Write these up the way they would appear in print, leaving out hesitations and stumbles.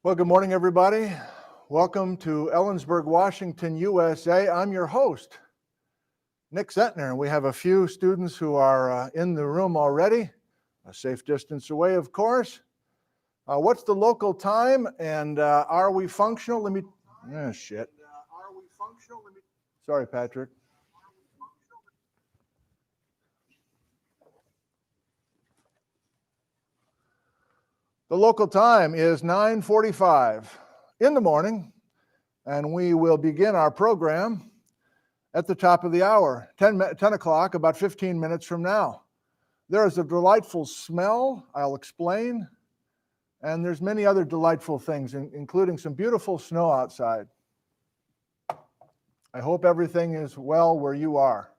Well, good morning, everybody. Welcome to Ellensburg, Washington, USA. I'm your host, Nick Zentner, and we have a few students who are in the room already, a safe distance away, of course. What's the local time, and are we functional? Sorry, Patrick. The local time is 9:45 in the morning, and we will begin our program at the top of the hour, 10 o'clock, about 15 minutes from now. There is a delightful smell, I'll explain, and there's many other delightful things, including some beautiful snow outside. I hope everything is well where you are.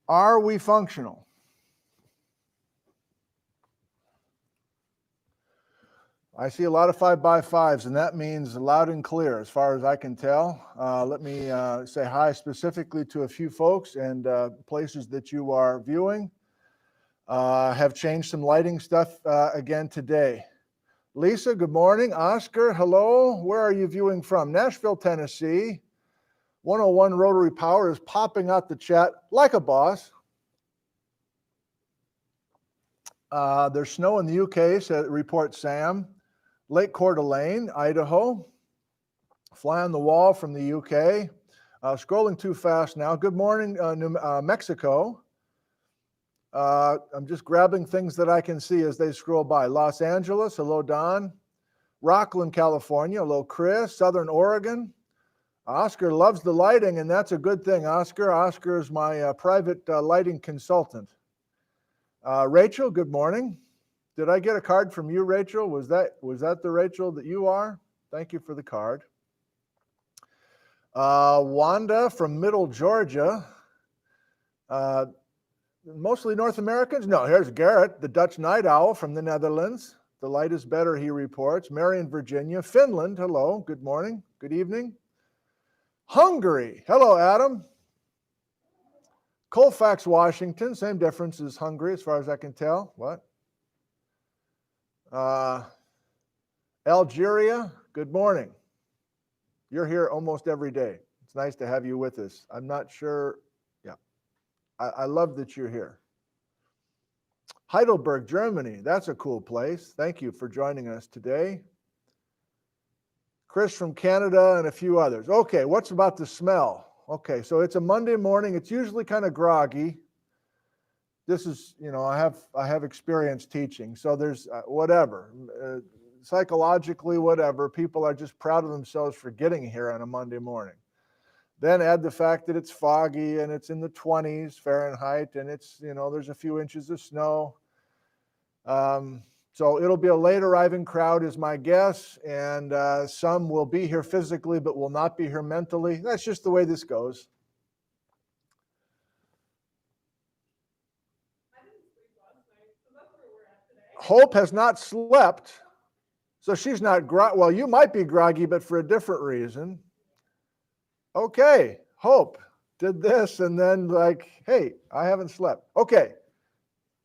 Are we functional? I see a lot of 5x5s, and that means loud and clear as far as I can tell. Let me say hi specifically to a few folks and places that you are viewing. Have changed some lighting stuff again today. Lisa, good morning. Oscar, hello. Where are you viewing from? Nashville, Tennessee. 101 Rotary Power is popping out the chat like a boss. There's snow in the UK, reports Sam. Lake Coeur d'Alene, Idaho. Fly on the wall from the UK. Scrolling too fast now. Good morning, Mexico. I'm just grabbing things that I can see as they scroll by. Los Angeles, hello, Don. Rockland, California, hello, Chris. Southern Oregon. Oscar loves the lighting, and that's a good thing, Oscar. Oscar is my private lighting consultant. Rachel, good morning. Did I get a card from you, Rachel? Was that the Rachel that you are? Thank you for the card. Wanda from Middle Georgia. Mostly North Americans? No, here's Garrett, the Dutch night owl from the Netherlands. The light is better, he reports. Marion, Virginia. Finland, hello, good morning, good evening. Hungary, hello, Adam. Colfax, Washington, same difference as Hungary as far as I can tell. What? Algeria, good morning. You're here almost every day. It's nice to have you with us. I'm not sure, yeah. I love that you're here. Heidelberg, Germany, that's a cool place. Thank you for joining us today. Chris from Canada and a few others. Okay, what's about the smell? Okay, so it's a Monday morning. It's usually kind of groggy. This is, I have experience teaching, so there's whatever. Psychologically, whatever, people are just proud of themselves for getting here on a Monday morning. Then add the fact that it's foggy and it's in the 20s Fahrenheit and it's, there's a few inches of snow. So it'll be a late arriving crowd is my guess, and some will be here physically but will not be here mentally. That's just the way this goes. Hope has not slept, so she's not well, you might be groggy, but for a different reason. Okay, Hope did this, and then like, hey, I haven't slept. Okay,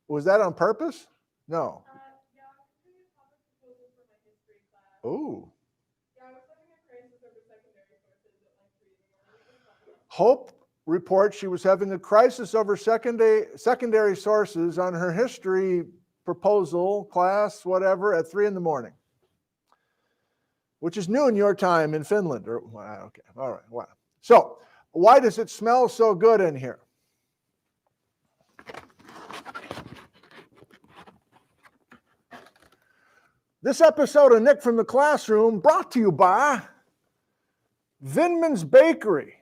was that on purpose? No. Yeah, I was doing a topic proposal for my history class. Ooh. Yeah, I was having a crisis over secondary sources at like 3 in the morning. Hope reports she was having a crisis over secondary sources on her history proposal, class, whatever, at 3 in the morning, which is noon your time in Finland. Okay, all right, wow. So, why does it smell so good in here? This episode of Nick from the Classroom brought to you by Vindman's Bakery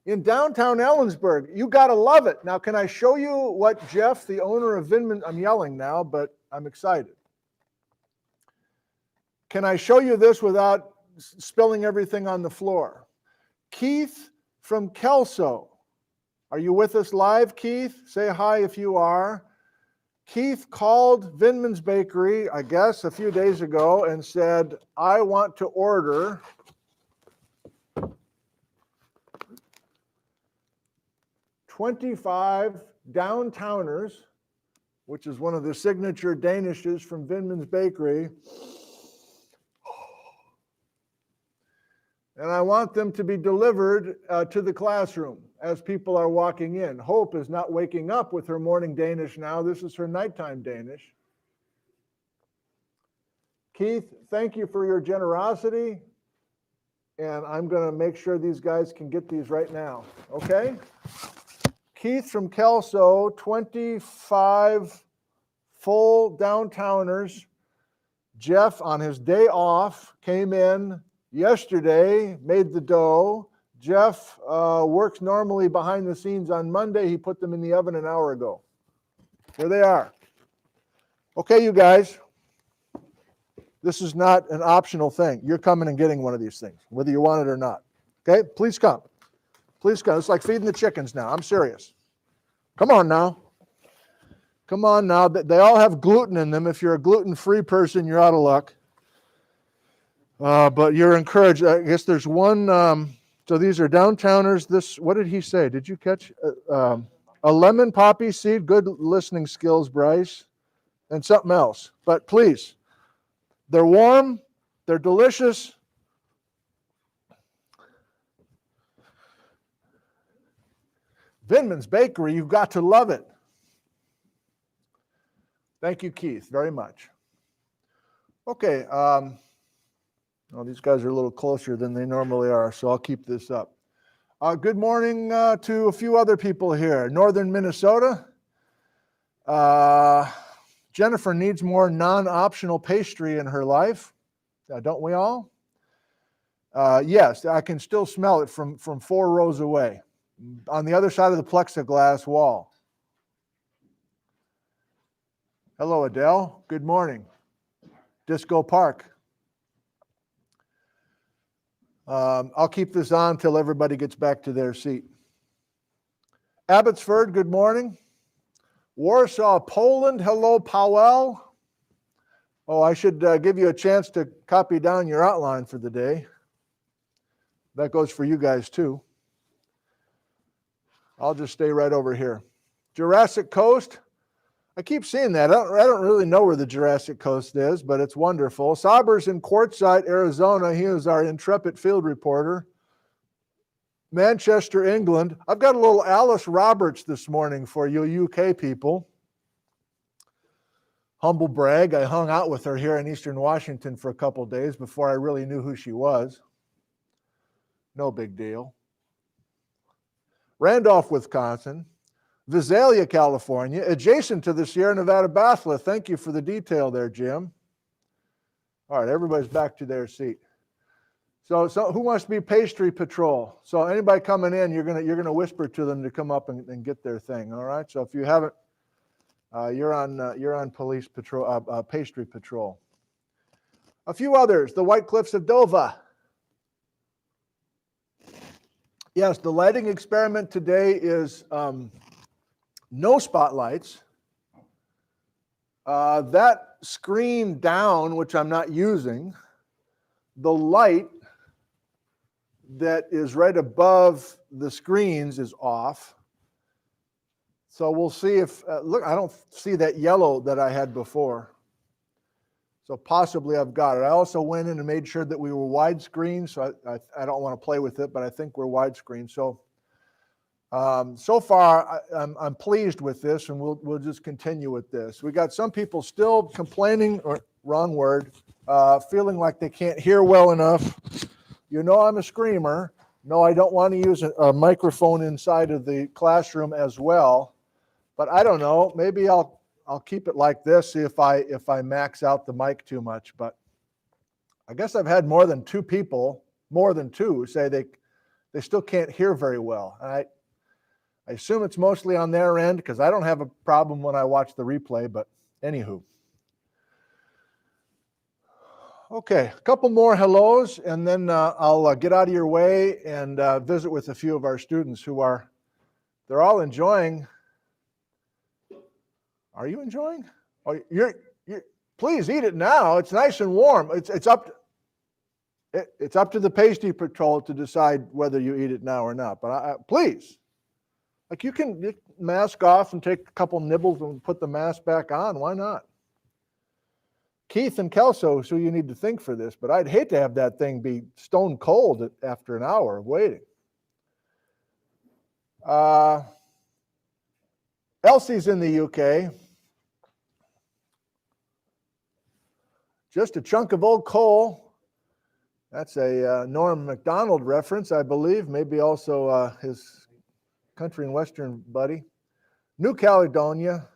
in downtown Ellensburg. You got to love it. Now, can I show you what Jeff, the owner of Vindman, I'm yelling now, but I'm excited. Can I show you this without spilling everything on the floor? Keith from Kelso. Are you with us live, Keith? Say hi if you are. Keith called Vindman's Bakery, I guess, a few days ago and said, I want to order 25 downtowners, which is one of the signature Danishes from Vindman's Bakery, And I want them to be delivered to the classroom as people are walking in. Hope is not waking up with her morning Danish now. This is her nighttime Danish. Keith, thank you for your generosity. And I'm going to make sure these guys can get these right now. Okay? Keith from Kelso, 25 full downtowners. Jeff, on his day off, came in yesterday, made the dough. Jeff works normally behind the scenes on Monday. He put them in the oven an hour ago. Here they are. Okay, you guys. This is not an optional thing. You're coming and getting one of these things, whether you want it or not. Okay? Please come. Please come. It's like feeding the chickens now. I'm serious. Come on now. Come on now. They all have gluten in them. If you're a gluten-free person, you're out of luck. But you're encouraged. I guess there's one. So these are downtowners. This, what did he say? Did you catch? A lemon poppy seed. Good listening skills, Bryce. And something else. But please. They're warm, they're delicious. Vindman's Bakery, you've got to love it. Thank you, Keith, very much. Okay, well, these guys are a little closer than they normally are, so I'll keep this up. Good morning to a few other people here. Northern Minnesota. Jennifer needs more non-optional pastry in her life. Don't we all? Yes, I can still smell it from 4 rows away on the other side of the plexiglass wall. Hello, Adele. Good morning. Disco Park. I'll keep this on until everybody gets back to their seat. Abbotsford, good morning. Warsaw, Poland. Hello, Powell. Oh, I should give you a chance to copy down your outline for the day. That goes for you guys too. I'll just stay right over here. Jurassic Coast. I keep seeing that. I don't really know where the Jurassic Coast is, but it's wonderful. Saber's in Quartzsite, Arizona. He is our intrepid field reporter. Manchester, England. I've got a little Alice Roberts this morning for you UK people. Humble brag, I hung out with her here in Eastern Washington for a couple of days before I really knew who she was. No big deal. Randolph, Wisconsin. Visalia, California, adjacent to the Sierra Nevada batholith. Thank you for the detail there, Jim. All right, everybody's back to their seat. So who wants to be pastry patrol? So anybody coming in, you're gonna whisper to them to come up and get their thing. All right. So if you haven't, you're on police patrol, pastry patrol. A few others. The White Cliffs of Dover. Yes, the lighting experiment today is no spotlights. That screen down, which I'm not using, the light that is right above the screens is off. So we'll see if, look, I don't see that yellow that I had before. So possibly I've got it. I also went in and made sure that we were widescreen, so I don't want to play with it, but I think we're widescreen. So so far I'm pleased with this, and we'll just continue with this. We got some people still complaining, or wrong word, feeling like they can't hear well enough. You know I'm a screamer. No, I don't want to use a microphone inside of the classroom as well. But I don't know. Maybe I'll keep it like this. See if I max out the mic too much. But I guess I've had more than two people say they still can't hear very well. And I assume it's mostly on their end because I don't have a problem when I watch the replay. But anywho. Okay, a couple more hellos, and then I'll get out of your way and visit with a few of our students they're all enjoying. Are you enjoying? Oh, you're please eat it now. It's nice and warm. It's up to the pastry patrol to decide whether you eat it now or not. But please, like you can mask off and take a couple nibbles and put the mask back on. Why not? Keith and Kelso, so you need to think for this, but I'd hate to have that thing be stone cold after an hour of waiting. Elsie's in the UK. Just a chunk of old coal. That's a Norm Macdonald reference, I believe. Maybe also his country and western buddy. New Caledonia.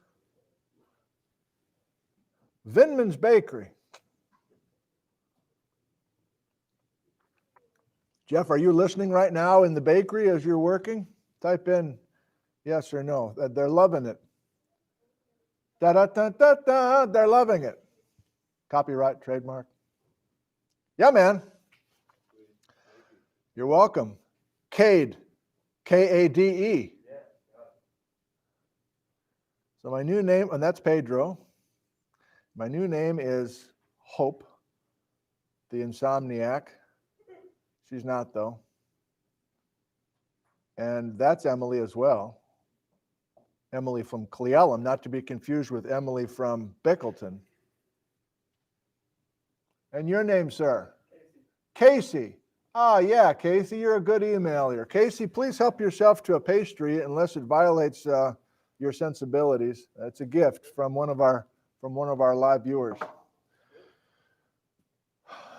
Vinman's Bakery. Jeff, are you listening right now in the bakery as you're working? Type in yes or no. They're loving it. Da da da da da. They're loving it. Copyright, trademark. Yeah, man. You're welcome. Cade, K-A-D-E. So my new name, and that's Pedro. My new name is Hope, the insomniac. She's not, though. And that's Emily as well. Emily from Cleellum, not to be confused with Emily from Bickleton. And your name, sir? Casey. Ah, yeah, Casey, you're a good emailer. Casey, please help yourself to a pastry unless it violates your sensibilities. It's a gift from one of our live viewers.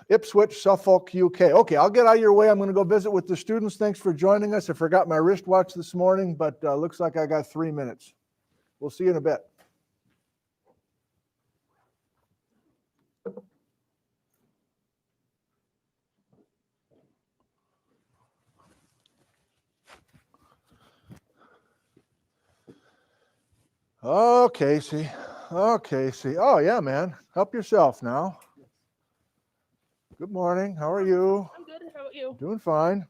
Ipswich, Suffolk, UK. Okay, I'll get out of your way. I'm going to go visit with the students. Thanks for joining us. I forgot my wristwatch this morning, but looks like I got 3 minutes. We'll see you in a bit. Oh, Casey. Oh, Casey. Oh, yeah, man. Help yourself now. Good morning. How are you? I'm good. How about you? Doing fine.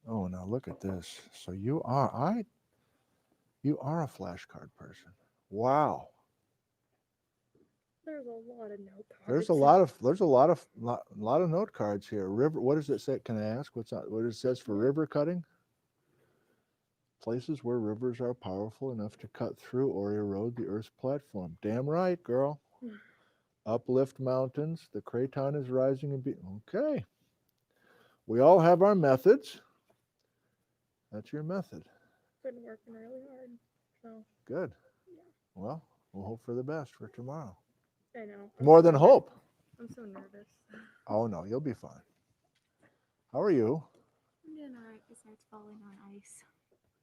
Oh, now look at this. So you are a flashcard person. Wow. There's a lot of note cards. There's a lot of note cards here. River. What does it say? Can I ask what it says for river cutting? Places where rivers are powerful enough to cut through or erode the Earth's platform. Damn right, girl. Uplift mountains. The Craton is rising and be okay. We all have our methods. That's your method. Been working really hard. So Good. yeah. Well, we'll hope for the best for tomorrow. I know. More than hope. I'm so nervous. Oh no, you'll be fine. How are you? I'm doing alright besides falling on ice.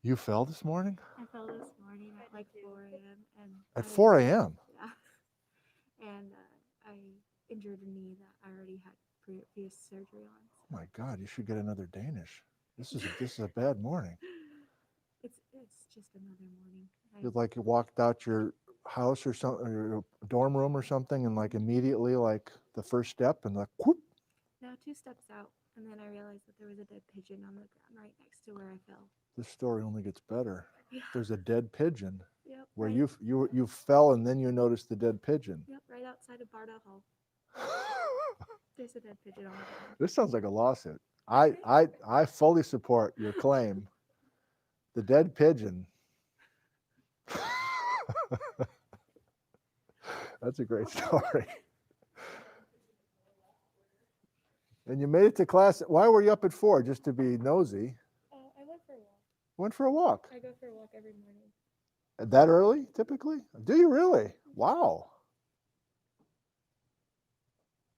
You fell this morning? I fell this morning at like 4 a.m. and At 4 a.m. Yeah. And I injured a knee that I already had previous surgery on. Oh my God, you should get another Danish. This is a bad morning. It's just another morning. You walked out your house or something, or your dorm room or something, and like immediately like the first step and like whoop. No, 2 steps out, and then I realized that there was a dead pigeon on the ground right next to where I fell. This story only gets better. Yeah. There's a dead pigeon Yep. where right, you fell and then you noticed the dead pigeon. Yep, right outside of Barda Hall. There's a dead pigeon on the ground. This sounds like a lawsuit. I fully support your claim. The dead pigeon. That's a great story. And you made it to class. Why were you up at 4? Just to be nosy? I went for a walk. Went for a walk. I go for a walk every morning. That early, typically? Do you really? Wow.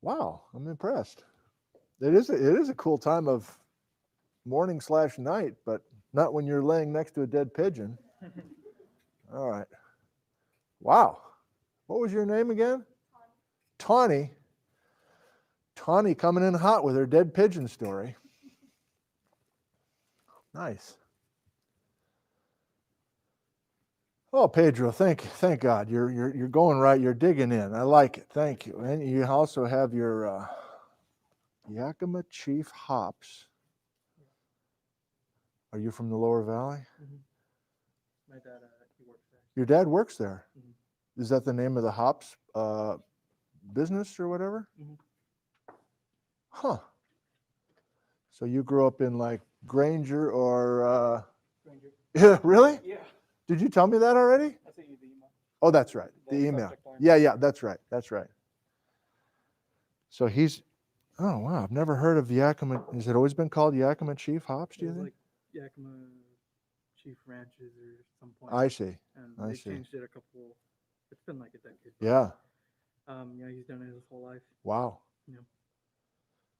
Wow, I'm impressed. It is a cool time of morning/night, but not when you're laying next to a dead pigeon. All right. Wow. What was your name again? Tawny. Tawny coming in hot with her dead pigeon story. Nice. Oh, Pedro, thank God. You're going right. You're digging in. I like it. Thank you. And you also have your Yakima Chief hops. Are you from the Lower Valley? Mm-hmm. My dad, he works there. Your dad works there. Mm-hmm. Is that the name of the hops business or whatever? Mm-hmm. Huh. So you grew up in like Granger or Stranger. yeah, really? Yeah. Did you tell me that already? I sent you the email. Oh, that's right. The email. subject line farm. Yeah, that's right. That's right. So he's, oh wow, I've never heard of Yakima. Has it always been called Yakima Chief Hops, do It you was think? like Yakima Chief Ranches or some point. I see. And I they see. changed it a couple. It's been like a decade. Yeah. Yeah, he's done it his whole life. Wow.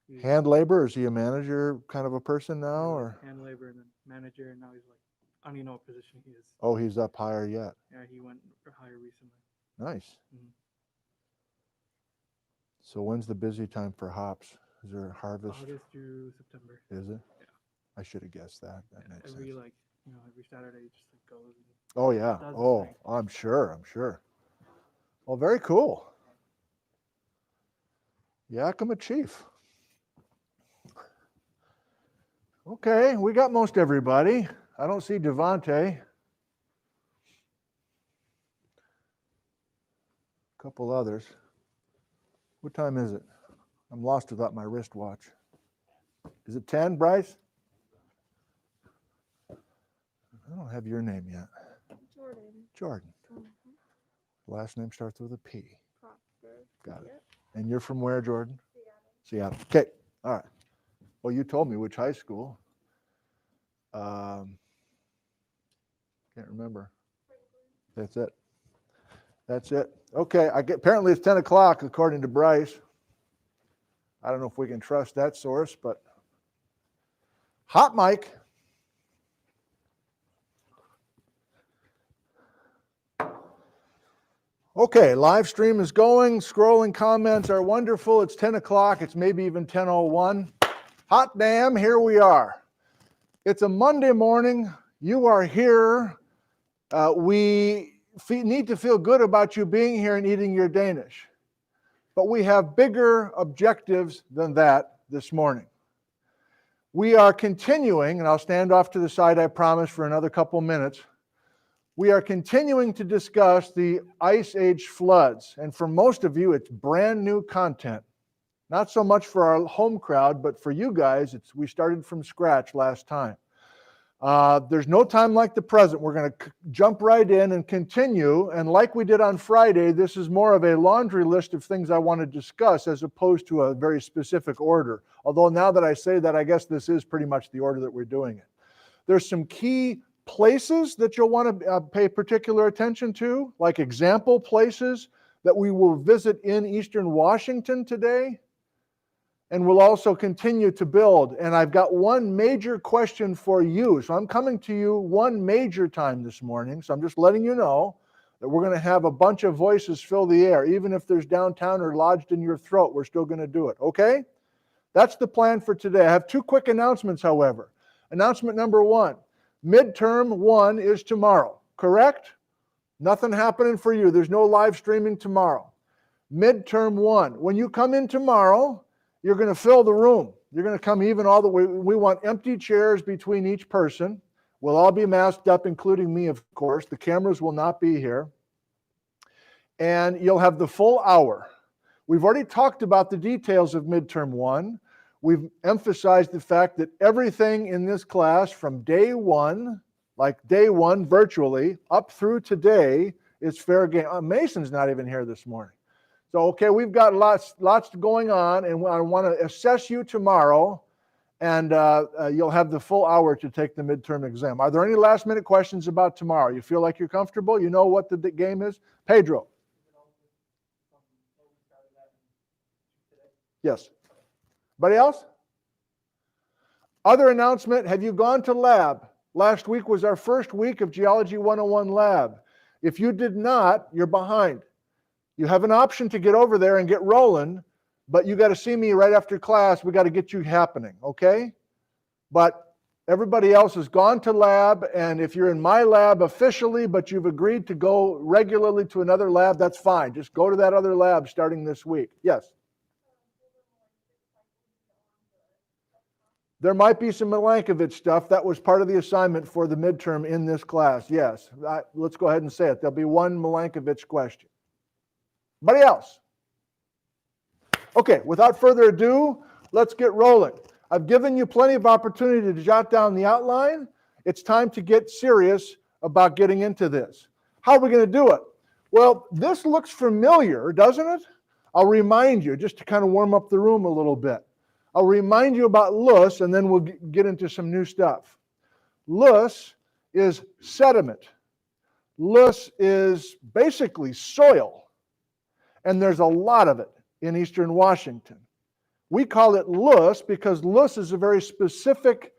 He's Hand labor, is he a manager kind of a person yeah, now, like or? hand labor and then manager, and now he's like, I don't even know what position he is. Oh, he's up higher yet. Yeah, he went higher recently. Nice. Mhm. So when's the busy time for hops? Is there a harvest? August through September. Is it? Yeah. I should have guessed that. That makes Every sense. like every Saturday he just like goes. And Oh yeah. does his Oh, thing. I'm sure. I'm sure. Well, very cool. Yakima Chief. Okay, we got most everybody. I don't see Devontae. A couple others. What time is it? I'm lost without my wristwatch. Is it 10, Bryce? I don't have your name yet. Jordan. Jordan. Mhm. Last name starts with a P. Prosper. Got it. Yep. And you're from where, Jordan? Seattle. Okay. All right. Well, you told me which high school. Can't remember. That's it. That's it. Okay. Apparently it's 10 o'clock according to Bryce. I don't know if we can trust that source, but hot mic. Okay, live stream is going. Scrolling comments are wonderful. It's 10 o'clock. It's maybe even 10:01. Hot damn, here we are. It's a Monday morning. You are here. We need to feel good about you being here and eating your Danish. But we have bigger objectives than that this morning. We are continuing, and I'll stand off to the side, I promise, for another couple minutes. We are continuing to discuss the Ice Age floods. And for most of you, it's brand new content. Not so much for our home crowd, but for you guys, we started from scratch last time. There's no time like the present. We're going to jump right in and continue. And like we did on Friday, this is more of a laundry list of things I want to discuss as opposed to a very specific order. Although now that I say that, I guess this is pretty much the order that we're doing it. There's some key places that you'll want to pay particular attention to, like example places that we will visit in Eastern Washington today. And we'll also continue to build. And I've got one major question for you. So I'm coming to you one major time this morning. So I'm just letting you know that we're going to have a bunch of voices fill the air. Even if there's downtown or lodged in your throat, we're still going to do it. Okay? That's the plan for today. I have two quick announcements, however. Announcement number one. Midterm 1 is tomorrow, correct? Nothing happening for you. There's no live streaming tomorrow. Midterm 1. When you come in tomorrow, you're going to fill the room. You're going to come even all the way. We want empty chairs between each person. We'll all be masked up, including me, of course. The cameras will not be here. And you'll have the full hour. We've already talked about the details of Midterm 1. We've emphasized the fact that everything in this class from day one, like day one virtually, up through today is fair game. Mason's not even here this morning. So, okay, we've got lots going on, and I want to assess you tomorrow, and you'll have the full hour to take the midterm exam. Are there any last-minute questions about tomorrow? You feel like you're comfortable? You know what the game is? Pedro. Yes. Anybody else? Other announcement, have you gone to lab? Last week was our first week of Geology 101 lab. If you did not, you're behind. You have an option to get over there and get rolling, but you got to see me right after class. We got to get you happening, okay? But everybody else has gone to lab, and if you're in my lab officially, but you've agreed to go regularly to another lab, that's fine. Just go to that other lab starting this week. Yes? There might be some Milankovitch stuff. That was part of the assignment for the midterm in this class. Yes. Let's go ahead and say it. There'll be one Milankovitch question. Anybody else? Okay, without further ado, let's get rolling. I've given you plenty of opportunity to jot down the outline. It's time to get serious about getting into this. How are we going to do it? Well, this looks familiar, doesn't it? I'll remind you, just to kind of warm up the room a little bit. I'll remind you about loess, and then we'll get into some new stuff. Loess is sediment. Loess is basically soil, and there's a lot of it in eastern Washington. We call it loess because loess is a very specific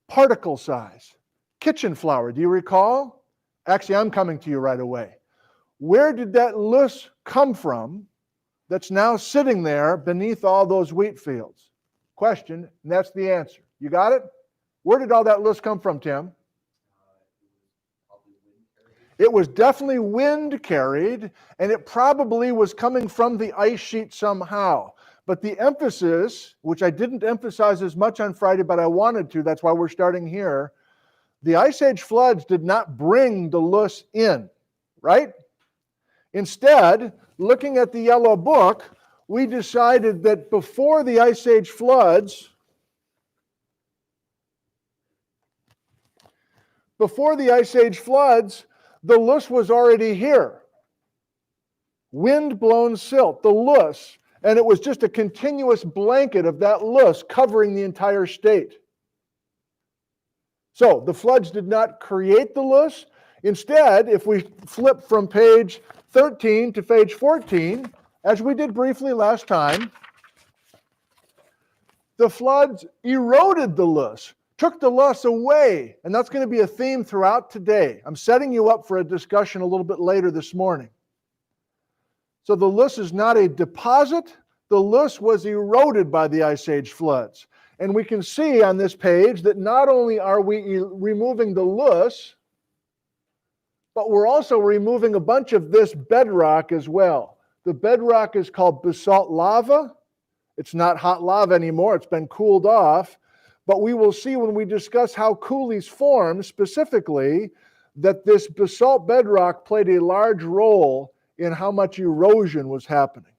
particle size. Kitchen flour, do you recall? Actually, I'm coming to you right away. Where did that loess come from that's now sitting there beneath all those wheat fields? Question, and that's the answer. You got it? Where did all that loess come from, Tim? It was definitely wind carried, and it probably was coming from the ice sheet somehow. But the emphasis, which I didn't emphasize as much on Friday, but I wanted to, that's why we're starting here, the Ice Age floods did not bring the loess in, right? Instead, looking at the Yellow Book, we decided that before the Ice Age floods, the loess was already here. Wind-blown silt, the loess, and it was just a continuous blanket of that loess covering the entire state. So the floods did not create the loess. Instead, if we flip from page 13 to page 14, as we did briefly last time, the floods eroded the loess, took the loess away, and that's going to be a theme throughout today. I'm setting you up for a discussion a little bit later this morning. So the loess is not a deposit. The loess was eroded by the Ice Age floods. And we can see on this page that not only are we removing the loess, but we're also removing a bunch of this bedrock as well. The bedrock is called basalt lava. It's not hot lava anymore. It's been cooled off. But we will see when we discuss how coulees form specifically that this basalt bedrock played a large role in how much erosion was happening.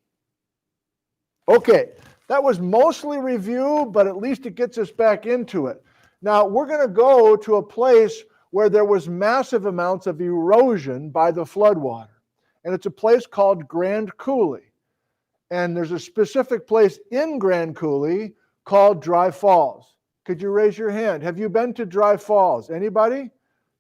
Okay, that was mostly review, but at least it gets us back into it. Now, we're going to go to a place where there was massive amounts of erosion by the floodwater. And it's a place called Grand Coulee. And there's a specific place in Grand Coulee called Dry Falls. Could you raise your hand? Have you been to Dry Falls? Anybody?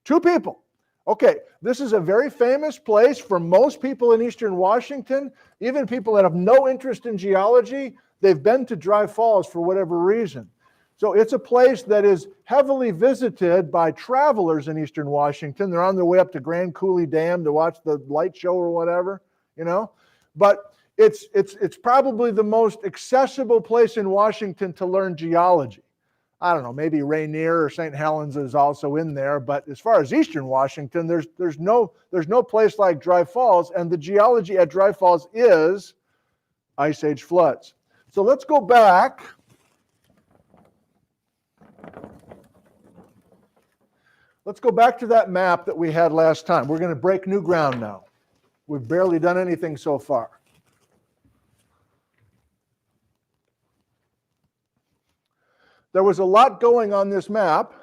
2 people. Okay, this is a very famous place for most people in eastern Washington, even people that have no interest in geology. They've been to Dry Falls for whatever reason. So it's a place that is heavily visited by travelers in eastern Washington. They're on their way up to Grand Coulee Dam to watch the light show or whatever, you know. But it's probably the most accessible place in Washington to learn geology. I don't know, maybe Rainier or St. Helens is also in there, but as far as eastern Washington, there's no place like Dry Falls, and the geology at Dry Falls is Ice Age floods. So let's go back. Let's go back to that map that we had last time. We're going to break new ground now. We've barely done anything so far. There was a lot going on this map.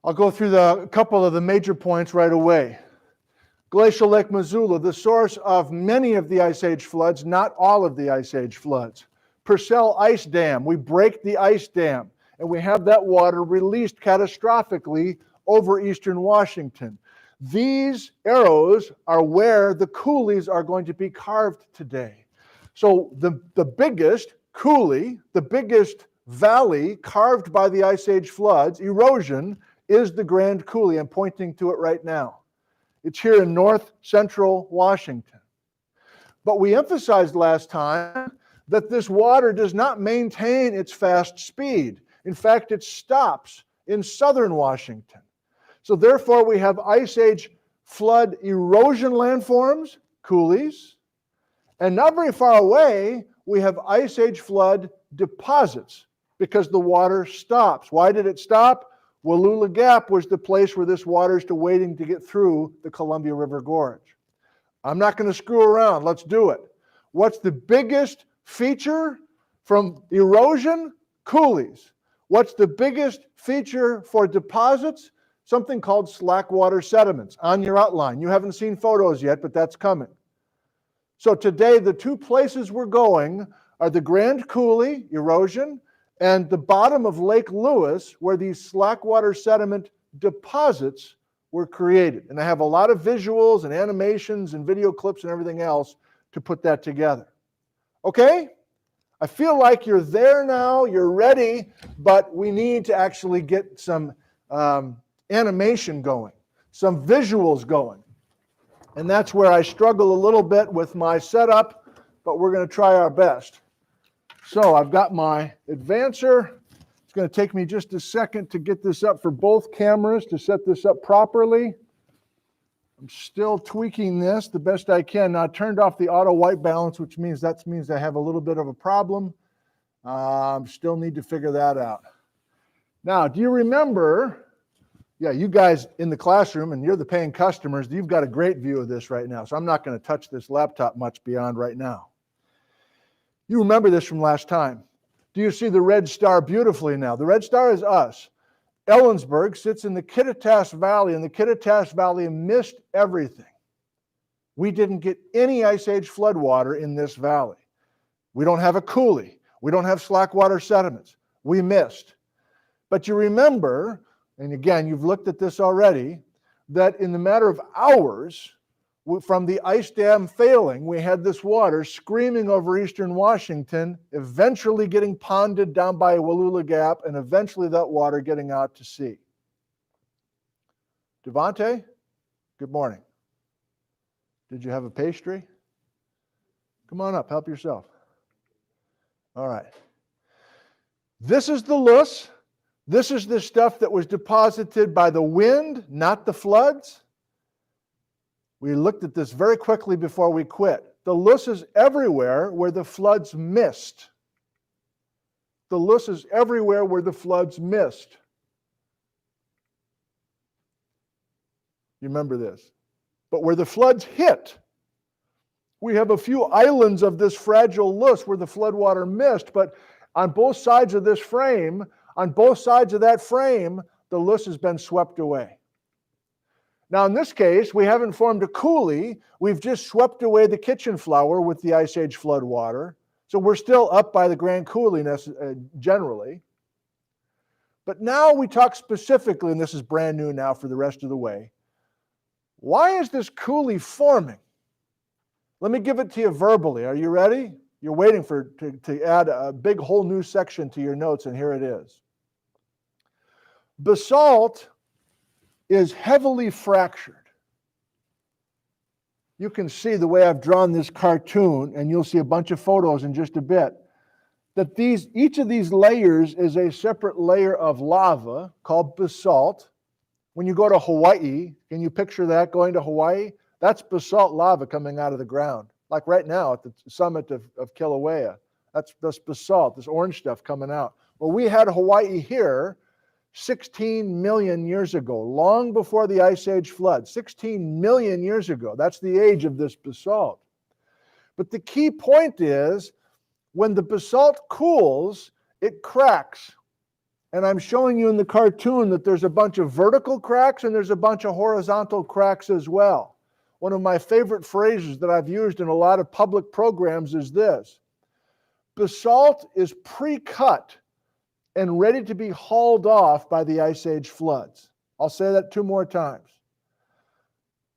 I'll go through a couple of the major points right away. Glacial Lake Missoula, the source of many of the Ice Age floods, not all of the Ice Age floods. Purcell Ice Dam, we break the ice dam, and we have that water released catastrophically over eastern Washington. These arrows are where the coulees are going to be carved today. So the biggest Coulee, the biggest valley carved by the Ice Age floods, erosion, is the Grand Coulee. I'm pointing to it right now. It's here in north central Washington. But we emphasized last time that this water does not maintain its fast speed. In fact, it stops in southern Washington. So therefore, we have Ice Age flood erosion landforms, coulees, and not very far away, we have Ice Age flood deposits because the water stops. Why did it stop? Wallula Gap was the place where this water is waiting to get through the Columbia River Gorge. I'm not going to screw around. Let's do it. What's the biggest feature from erosion? Coulees. What's the biggest feature for deposits? something called slack water sediments on your outline. You haven't seen photos yet, but that's coming. So today, the two places we're going are the Grand Coulee erosion and the bottom of Lake Lewis, where these slack water sediment deposits were created. And I have a lot of visuals and animations and video clips and everything else to put that together. Okay? I feel like you're there now, you're ready, but we need to actually get some animation going, some visuals going. And that's where I struggle a little bit with my setup, but we're going to try our best. So I've got my advancer. It's going to take me just a second to get this up for both cameras to set this up properly. I'm still tweaking this the best I can. Now I turned off the auto white balance, which means I have a little bit of a problem. Still need to figure that out. Now, do you remember, yeah, you guys in the classroom, and you're the paying customers, you've got a great view of this right now, so I'm not going to touch this laptop much beyond right now. You remember this from last time. Do you see the red star beautifully now? The red star is us. Ellensburg sits in the Kittitas Valley, and the Kittitas Valley missed everything. We didn't get any Ice Age floodwater in this valley. We don't have a coulee. We don't have slack water sediments. We missed. But you remember, and again, you've looked at this already, that in the matter of hours, from the ice dam failing, we had this water screaming over eastern Washington, eventually getting ponded down by Wallula Gap, and eventually that water getting out to sea. Devontae, good morning. Did you have a pastry? Come on up, help yourself. All right. This is the loess. This is the stuff that was deposited by the wind, not the floods. We looked at this very quickly before we quit. The loess is everywhere where the floods missed. The loess is everywhere where the floods missed. You remember this. But where the floods hit, we have a few islands of this fragile loess where the floodwater missed, but on both sides of this frame, on both sides of that frame, the loess has been swept away. Now, in this case, we haven't formed a coulee. We've just swept away the kitchen flour with the Ice Age floodwater. So we're still up by the Grand Coulee generally. But now we talk specifically, and this is brand new now for the rest of the way. Why is this coulee forming? Let me give it to you verbally. Are you ready? You're waiting to add a big whole new section to your notes, and here it is. Basalt is heavily fractured. You can see the way I've drawn this cartoon, and you'll see a bunch of photos in just a bit, that each of these layers is a separate layer of lava called basalt. When you go to Hawaii, can you picture that going to Hawaii? That's basalt lava coming out of the ground. Like right now at the summit of Kilauea. That's basalt, this orange stuff coming out. Well, we had Hawaii here 16 million years ago, long before the Ice Age flood. 16 million years ago. That's the age of this basalt. But the key point is, when the basalt cools, it cracks. And I'm showing you in the cartoon that there's a bunch of vertical cracks and there's a bunch of horizontal cracks as well. One of my favorite phrases that I've used in a lot of public programs is this: basalt is pre-cut and ready to be hauled off by the Ice Age floods. I'll say that 2 more times.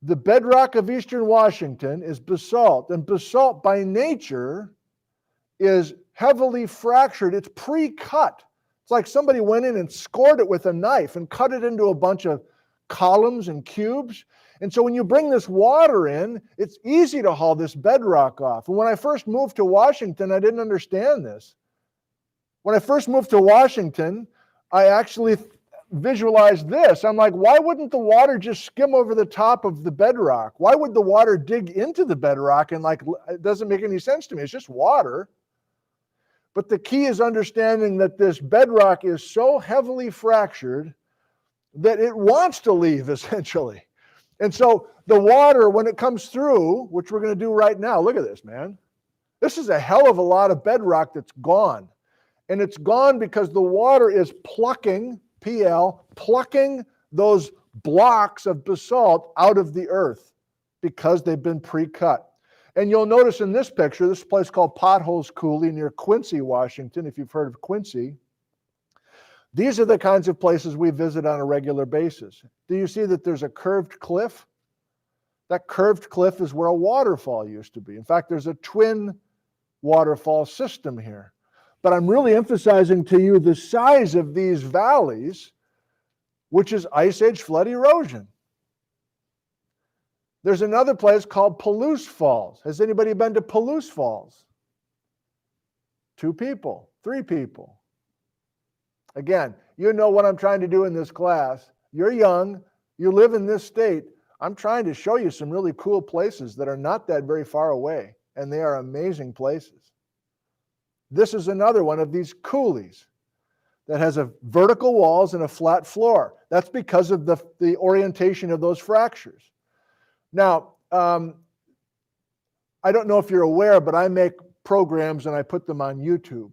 The bedrock of eastern Washington is basalt, and basalt by nature is heavily fractured. It's pre-cut. It's like somebody went in and scored it with a knife and cut it into a bunch of columns and cubes. And so when you bring this water in, it's easy to haul this bedrock off. And when I first moved to Washington, I didn't understand this. When I first moved to Washington, I actually visualized this. I'm like, why wouldn't the water just skim over the top of the bedrock? Why would the water dig into the bedrock? And it doesn't make any sense to me. It's just water. But the key is understanding that this bedrock is so heavily fractured that it wants to leave, essentially. And so the water, when it comes through, which we're going to do right now, look at this, man. This is a hell of a lot of bedrock that's gone. And it's gone because the water is plucking, plucking those blocks of basalt out of the earth because they've been pre-cut. And you'll notice in this picture, this place called Potholes, Coulee near Quincy, Washington, if you've heard of Quincy. These are the kinds of places we visit on a regular basis. Do you see that there's a curved cliff? That curved cliff is where a waterfall used to be. In fact, there's a twin waterfall system here. But I'm really emphasizing to you the size of these valleys, which is Ice Age flood erosion. There's another place called Palouse Falls. Has anybody been to Palouse Falls? 2 people, 3 people. Again, you know what I'm trying to do in this class. You're young, you live in this state. I'm trying to show you some really cool places that are not that very far away, and they are amazing places. This is another one of these coulees that has a vertical walls and a flat floor. That's because of the orientation of those fractures. Now, I don't know if you're aware, but I make programs and I put them on YouTube.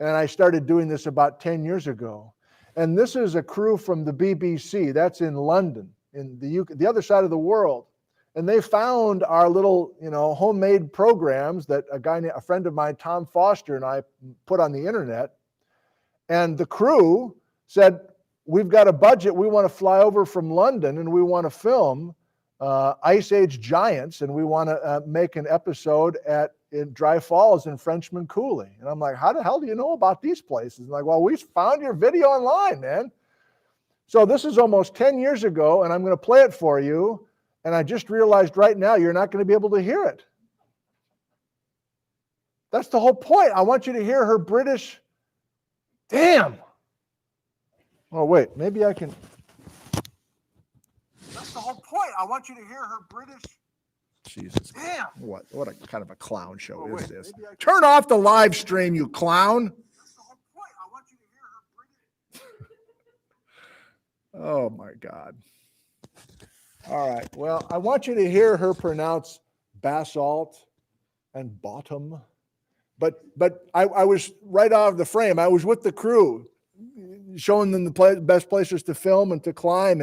And I started doing this about 10 years ago. And this is a crew from the BBC. That's in London, in the UK, the other side of the world. And they found our little, homemade programs that a friend of mine, Tom Foster, and I put on the internet. And the crew said, we've got a budget. We want to fly over from London and we want to film Ice Age giants, and we want to make an episode in Dry Falls in Frenchman Coulee. And I'm like, how the hell do you know about these places? And like, well, we found your video online, man. So this is almost 10 years ago, and I'm going to play it for you. And I just realized right now you're not going to be able to hear it. That's the whole point. I want you to hear her British. Damn. Oh, wait, maybe I can. That's the whole point. I want you to hear her British. Jesus. Damn. What a kind of a clown show Oh, is wait, this? maybe I can. Turn off the live stream, you clown. That's the whole point. I want you to hear her British. Oh my God. All right. Well, I want you to hear her pronounce basalt and bottom. But I was right out of the frame. I was with the crew, showing them the best places to film and to climb.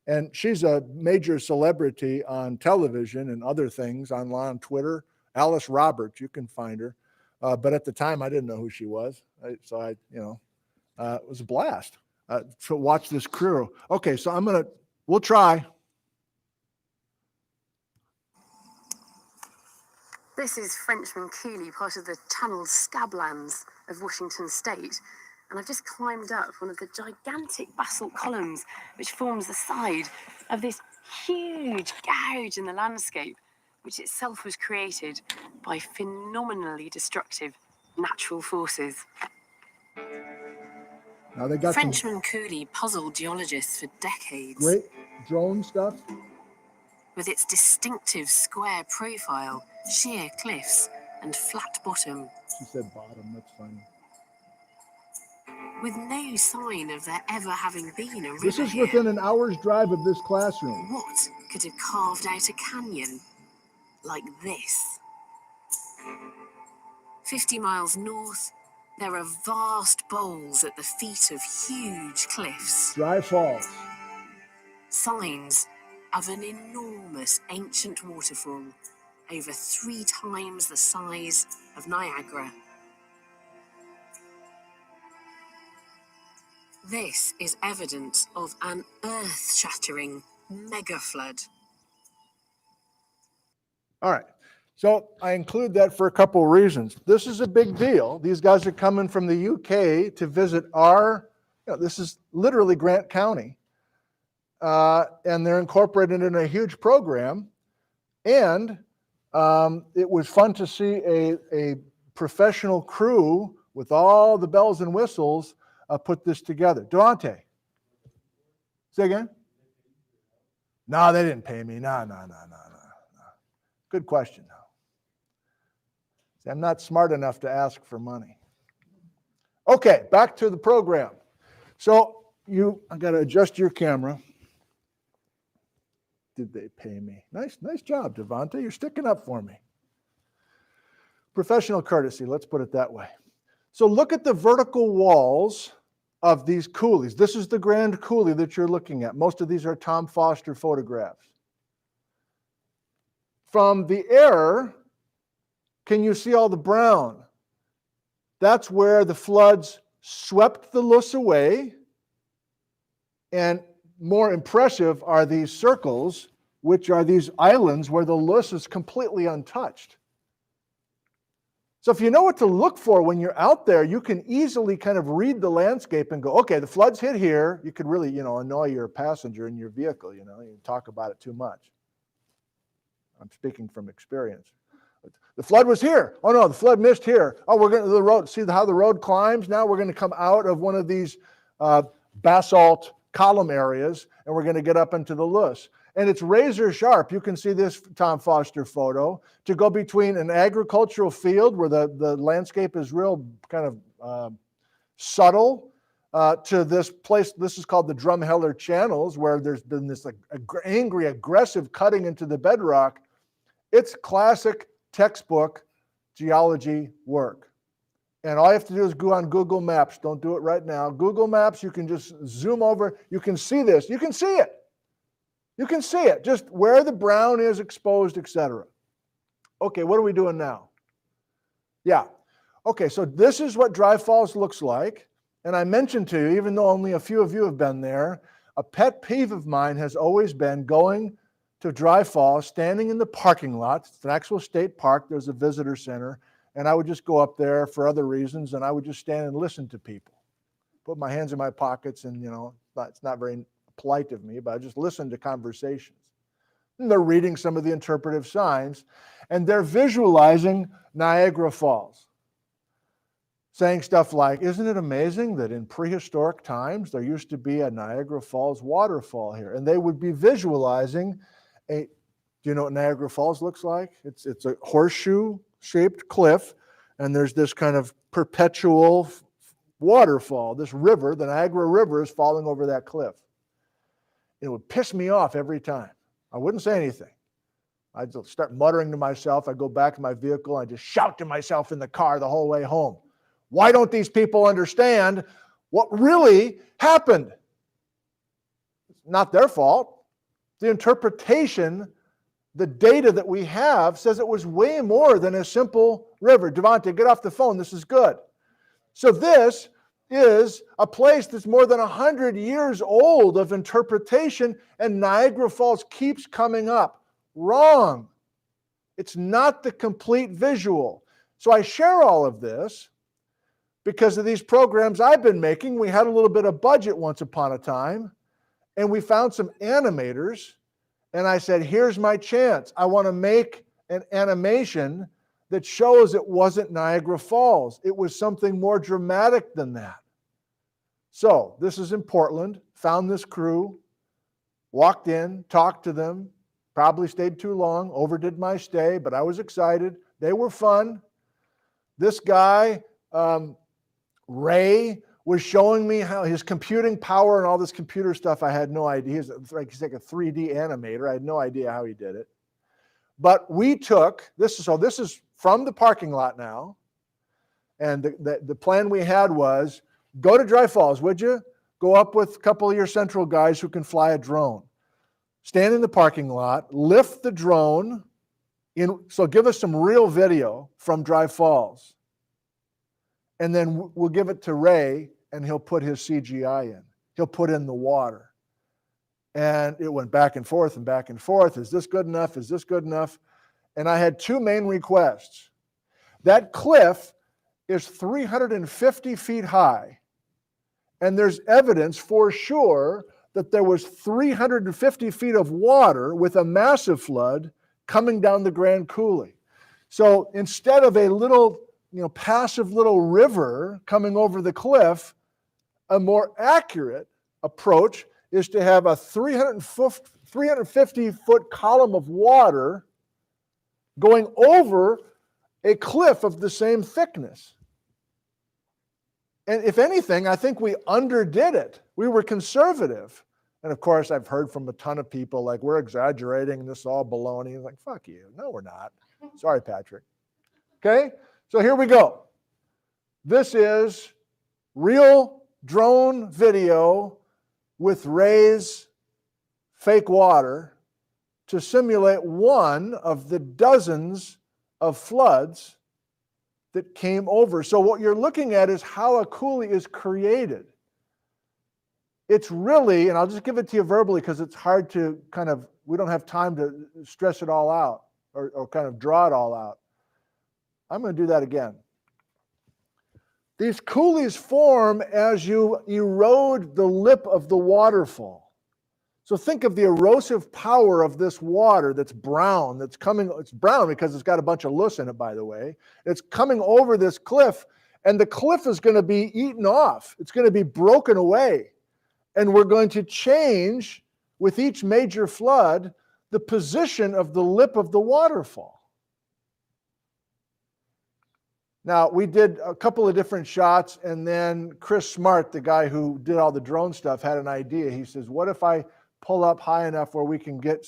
And she's a major celebrity on television and other things online, on Twitter. Alice Roberts, you can find her. But at the time, I didn't know who she was. It was a blast to watch this crew. Okay, so we'll try. This is Frenchman Coulee, part of the tunneled scablands of Washington State. And I've just climbed up one of the gigantic basalt columns which forms the side of this huge gouge in the landscape, which itself was created by phenomenally destructive natural forces. Now they got Frenchman Coulee puzzled geologists for decades. some great drone stuff. With its distinctive square profile, sheer cliffs, and flat bottom. She said bottom, that's funny. With no sign of there ever having been a river This is here. within an hour's drive of this classroom. What could have carved out a canyon like this? 50 miles north, there are vast bowls at the feet of huge cliffs. Dry Falls. Signs of an enormous ancient waterfall over 3 times the size of Niagara. This is evidence of an earth-shattering mega flood. All right. So I include that for a couple of reasons. This is a big deal. These guys are coming from the UK to visit this is literally Grant County. And they're incorporated in a huge program. And it was fun to see a professional crew with all the bells and whistles put this together. Durante. Say again? No, they didn't pay me. No. Good question, though. See, I'm not smart enough to ask for money. Okay, back to the program. So I got to adjust your camera. Did they pay me? Nice job, Devontae. You're sticking up for me. Professional courtesy, let's put it that way. So look at the vertical walls of these coulees. This is the Grand Coulee that you're looking at. Most of these are Tom Foster photographs. From the air, can you see all the brown? That's where the floods swept the loess away. And more impressive are these circles, which are these islands where the loess is completely untouched. So if you know what to look for when you're out there, you can easily kind of read the landscape and go, okay, the floods hit here. You could really, annoy your passenger in your vehicle, you talk about it too much. I'm speaking from experience. The flood was here. Oh no, the flood missed here. Oh, we're going to the road. See how the road climbs? Now we're going to come out of one of these basalt column areas, and we're going to get up into the loess. And it's razor sharp. You can see this Tom Foster photo to go between an agricultural field where the landscape is real kind of subtle to this place. This is called the Drumheller Channels, where there's been this like angry, aggressive cutting into the bedrock. It's classic textbook geology work. And all you have to do is go on Google Maps. Don't do it right now. Google Maps, you can just zoom over. You can see this. You can see it. You can see it, just where the brown is exposed, etc. Okay, what are we doing now? Yeah. Okay, so this is what Dry Falls looks like. And I mentioned to you, even though only a few of you have been there, a pet peeve of mine has always been going to Dry Falls, standing in the parking lot. It's an actual state park. There's a visitor center. And I would just go up there for other reasons, and I would just stand and listen to people. Put my hands in my pockets, and, it's not very polite of me, but I just listen to conversations. And they're reading some of the interpretive signs, and they're visualizing Niagara Falls, saying stuff like, isn't it amazing that in prehistoric times there used to be a Niagara Falls waterfall here? And they would be visualizing do you know what Niagara Falls looks like? It's a horseshoe-shaped cliff, and there's this kind of perpetual waterfall, this river, the Niagara River, is falling over that cliff. It would piss me off every time. I wouldn't say anything. I'd start muttering to myself. I'd go back to my vehicle. I'd just shout to myself in the car the whole way home. Why don't these people understand what really happened? It's not their fault. The interpretation, the data that we have says it was way more than a simple river. Devontae, get off the phone. This is good. So this is a place that's more than 100 years old of interpretation, and Niagara Falls keeps coming up. Wrong. It's not the complete visual. So I share all of this because of these programs I've been making. We had a little bit of budget once upon a time, and we found some animators, and I said, here's my chance. I want to make an animation that shows it wasn't Niagara Falls. It was something more dramatic than that. So this is in Portland. Found this crew, walked in, talked to them, probably stayed too long, overdid my stay, but I was excited. They were fun. This guy, Ray, was showing me how his computing power and all this computer stuff. I had no idea. He's like a 3D animator. I had no idea how he did it. But we took this. So this is from the parking lot now. And the plan we had was, go to Dry Falls, would you? Go up with a couple of your central guys who can fly a drone. Stand in the parking lot, lift the drone. So give us some real video from Dry Falls. And then we'll give it to Ray, and he'll put his CGI in. He'll put in the water. And it went back and forth and back and forth. Is this good enough? Is this good enough? And I had two main requests. That cliff is 350 feet high. And there's evidence for sure that there was 350 feet of water with a massive flood coming down the Grand Coulee. So instead of a little, passive little river coming over the cliff, a more accurate approach is to have a 350-foot column of water going over a cliff of the same thickness. And if anything, I think we underdid it. We were conservative. And of course, I've heard from a ton of people like, we're exaggerating, this is all baloney. Like, fuck you. No, we're not. Sorry, Patrick. Okay, so here we go. This is real drone video with Ray's fake water to simulate one of the dozens of floods that came over. So what you're looking at is how a coulee is created. It's really, and I'll just give it to you verbally because it's hard to we don't have time to stress it all out or kind of draw it all out. I'm going to do that again. These coulees form as you erode the lip of the waterfall. So think of the erosive power of this water that's brown, that's coming, it's brown because it's got a bunch of loess in it, by the way. It's coming over this cliff, and the cliff is going to be eaten off. It's going to be broken away. And we're going to change, with each major flood, the position of the lip of the waterfall. Now, we did a couple of different shots, and then Chris Smart, the guy who did all the drone stuff, had an idea. He says, what if I pull up high enough where we can get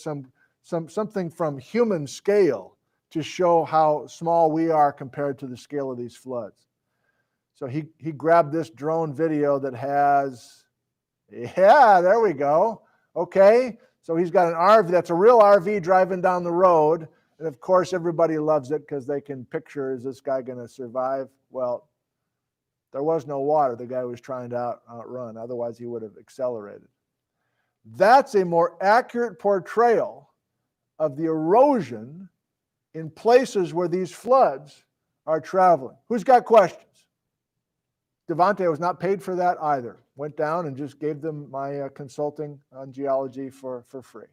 something from human scale to show how small we are compared to the scale of these floods? So he grabbed this drone video that has, yeah, there we go. Okay, so he's got an RV, that's a real RV driving down the road. And of course, everybody loves it because they can picture, is this guy going to survive? Well, there was no water. The guy was trying to outrun. Otherwise, he would have accelerated. That's a more accurate portrayal of the erosion in places where these floods are traveling. Who's got questions? Devante was not paid for that either. Went down and just gave them my consulting on geology for free.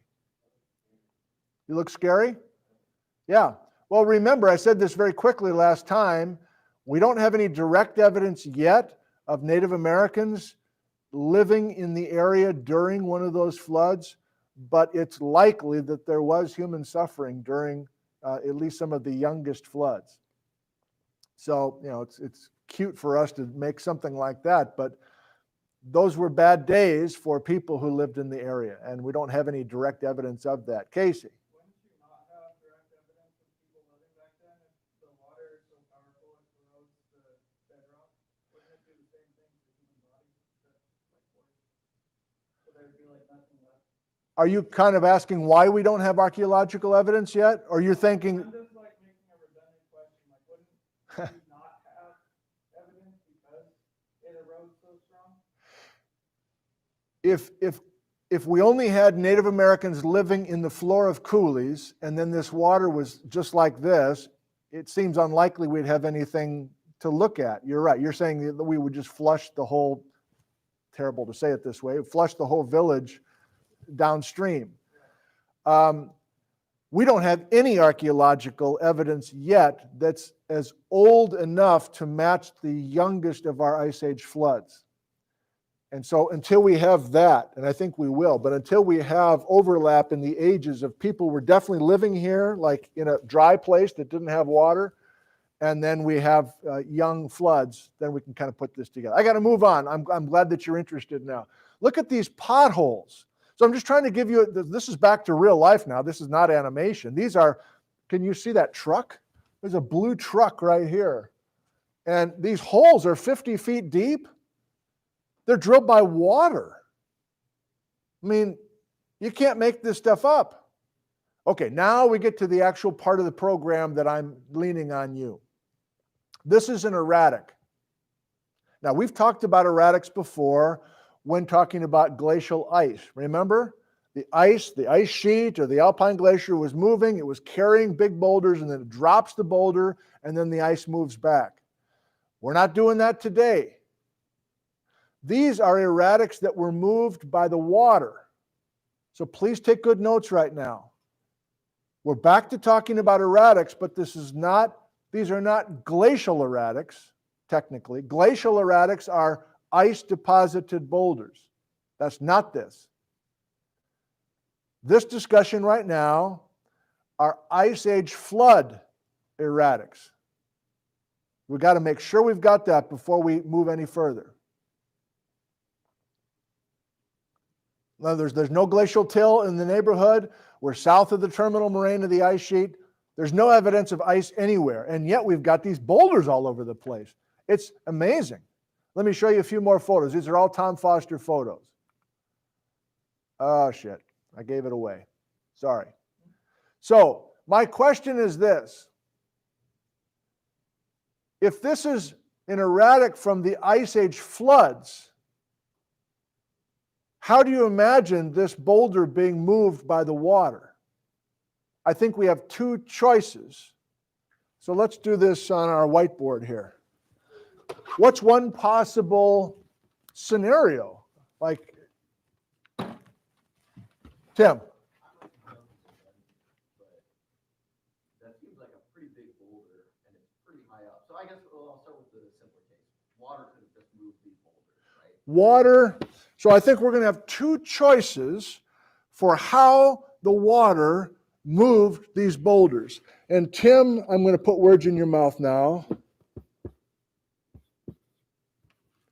You look scary? Yeah. Well, remember, I said this very quickly last time. We don't have any direct evidence yet of Native Americans living in the area during one of those floods, but it's likely that there was human suffering during at least some of the youngest floods. So, you know, it's cute for us to make something like that, but those were bad days for people who lived in the area, and we don't have any direct evidence of that. Casey? Wouldn't you not have direct evidence of people living back then if the water is so powerful it corrodes the bedrock? Wouldn't it do the same thing to human bodies? So there'd be like nothing left. Are you kind of asking why we don't have archaeological evidence yet? Or you're thinking, I'm just like making a redundant question, like wouldn't you not have evidence because it erodes so strong? if we only had Native Americans living in the floor of coulees and then this water was just like this, it seems unlikely we'd have anything to look at. You're right. You're saying that we would just flush the whole, terrible to say it this way, flush the whole village downstream. We don't have any archaeological evidence yet that's as old enough to match the youngest of our Ice Age floods. And so until we have that, and I think we will, but until we have overlap in the ages of people were definitely living here, like in a dry place that didn't have water, and then we have young floods, then we can kind of put this together. I got to move on. I'm glad that you're interested now. Look at these potholes. So I'm just trying to give you, this is back to real life now. This is not animation. These are, can you see that truck? There's a blue truck right here. And these holes are 50 feet deep. They're drilled by water. I mean, you can't make this stuff up. Okay, now we get to the actual part of the program that I'm leaning on you. This is an erratic. Now, we've talked about erratics before when talking about glacial ice. Remember? The ice sheet or the alpine glacier was moving, it was carrying big boulders, and then it drops the boulder, and then the ice moves back. We're not doing that today. These are erratics that were moved by the water. So please take good notes right now. We're back to talking about erratics, but these are not glacial erratics, technically. Glacial erratics are ice-deposited boulders. That's not this. This discussion right now are Ice Age flood erratics. We've got to make sure we've got that before we move any further. Now, there's no glacial till in the neighborhood. We're south of the terminal moraine of the ice sheet. There's no evidence of ice anywhere, and yet we've got these boulders all over the place. It's amazing. Let me show you a few more photos. These are all Tom Foster photos. Oh, shit. I gave it away. Sorry. So, my question is this. If this is an erratic from the Ice Age floods, how do you imagine this boulder being moved by the water? I think we have two choices. So let's do this on our whiteboard here. What's one possible scenario? Like, Tim. That seems like a pretty big boulder and it's pretty high up. So I guess I'll start with the simpler case. Water could have just moved these boulders, right? Water. So I think we're going to have two choices for how the water moved these boulders. And Tim, I'm going to put words in your mouth now.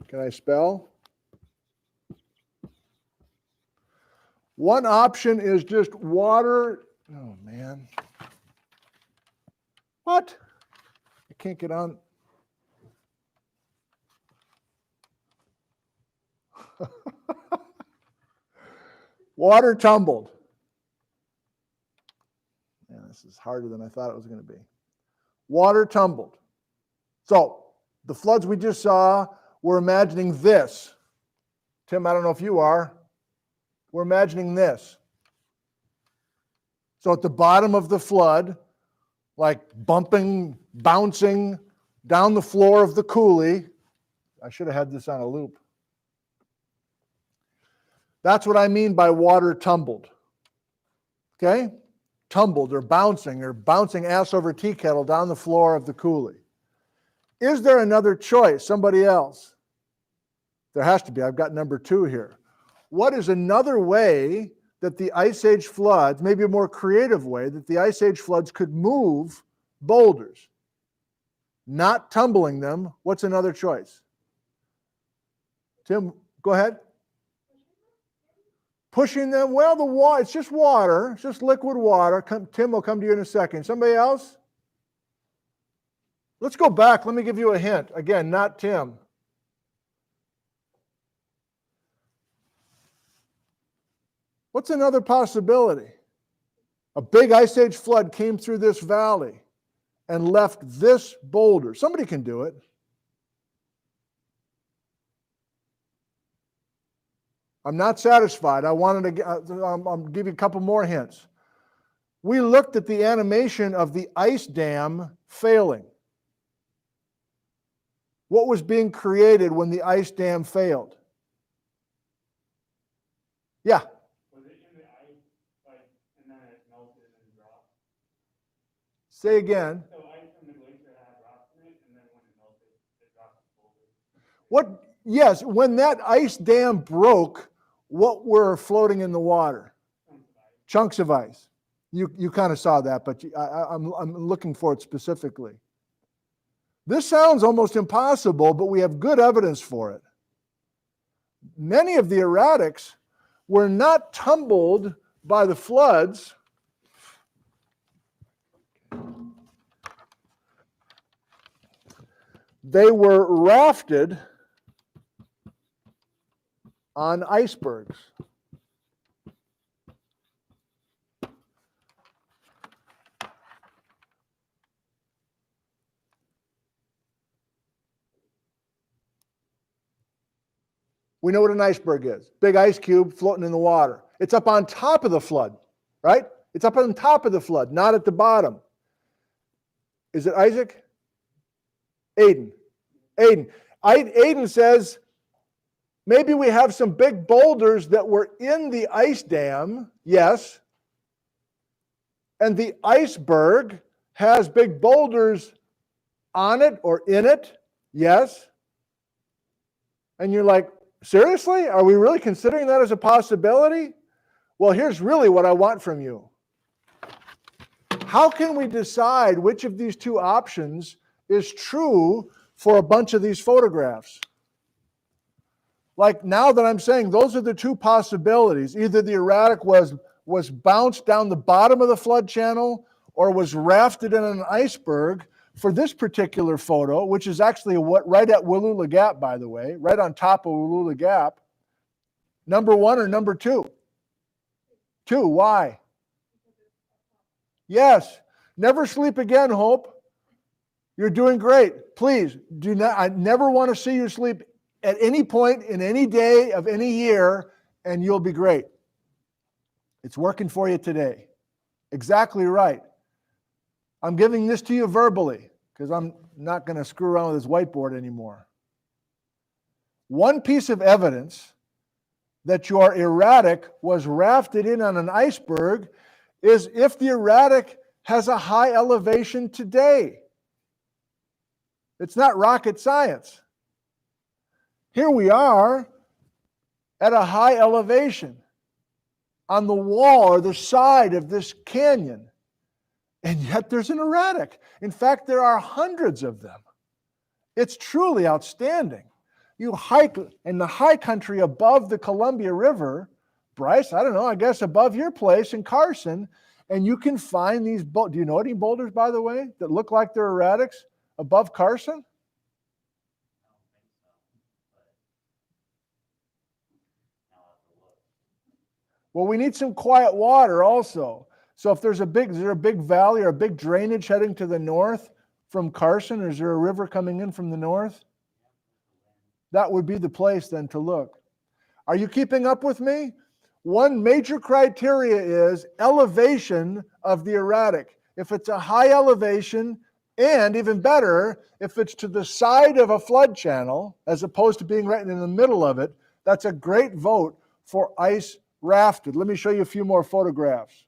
Can I spell? One option is just water. Oh, man. What? I can't get on. Water tumbled. Man, this is harder than I thought it was going to be. Water tumbled. So, the floods we just saw, we're imagining this. Tim, I don't know if you are. We're imagining this. So at the bottom of the flood, like bumping, bouncing down the floor of the Coulee. I should have had this on a loop. That's what I mean by water tumbled. Okay? Tumbled or bouncing ass over tea kettle down the floor of the Coulee. Is there another choice? Somebody else? There has to be. I've got number 2 here. What is another way that the Ice Age floods, maybe a more creative way, that the Ice Age floods could move boulders? Not tumbling them. What's another choice? Tim, go ahead. Pushing them? Well, the water, it's just water. It's just liquid water. Tim will come to you in a second. Somebody else? Let's go back. Let me give you a hint. Again, not Tim. What's another possibility? A big Ice Age flood came through this valley and left this boulder. Somebody can do it. I'm not satisfied. I wanted to I'll give you a couple more hints. We looked at the animation of the ice dam failing. What was being created when the ice dam failed? Yeah. Was it in the ice, like, and then it melted and dropped? Say again. So ice from the glacier had rocks in it, and then when it melted, it dropped the boulder. What? Yes, when that ice dam broke, what were floating in the water? Chunks of ice. You kind of saw that, but I'm looking for it specifically. This sounds almost impossible, but we have good evidence for it. Many of the erratics were not tumbled by the floods. They were rafted on icebergs. We know what an iceberg is. Big ice cube floating in the water. It's up on top of the flood, right? It's up on top of the flood, not at the bottom. Is it Isaac? Aiden. Aiden says, maybe we have some big boulders that were in the ice dam, yes. And the iceberg has big boulders on it or in it, yes. And you're like, seriously? Are we really considering that as a possibility? Well, here's really what I want from you. How can we decide which of these two options is true for a bunch of these photographs? Like now that I'm saying those are the two possibilities. Either the erratic was bounced down the bottom of the flood channel or was rafted in an iceberg. for this particular photo, which is actually right at Wallula Gap, by the way, right on top of Wallula Gap, number 1 or number 2? 2, why? Yes. Never sleep again, Hope. You're doing great. Please, do not. I never want to see you sleep at any point in any day of any year, and you'll be great. It's working for you today. Exactly right. I'm giving this to you verbally because I'm not going to screw around with this whiteboard anymore. One piece of evidence that your erratic was rafted in on an iceberg is if the erratic has a high elevation today. It's not rocket science. Here we are at a high elevation on the wall or the side of this canyon, and yet there's an erratic. In fact, there are hundreds of them. It's truly outstanding. You hike in the high country above the Columbia River, Bryce, I don't know, I guess above your place in Carson, and you can find these, do you know any boulders, by the way, that look like they're erratics above Carson? Well, we need some quiet water also. So if is there a big valley or a big drainage heading to the north from Carson, or is there a river coming in from the north? That would be the place then to look. Are you keeping up with me? One major criteria is elevation of the erratic. If it's a high elevation, and even better, if it's to the side of a flood channel, as opposed to being right in the middle of it, that's a great vote for ice rafted. Let me show you a few more photographs.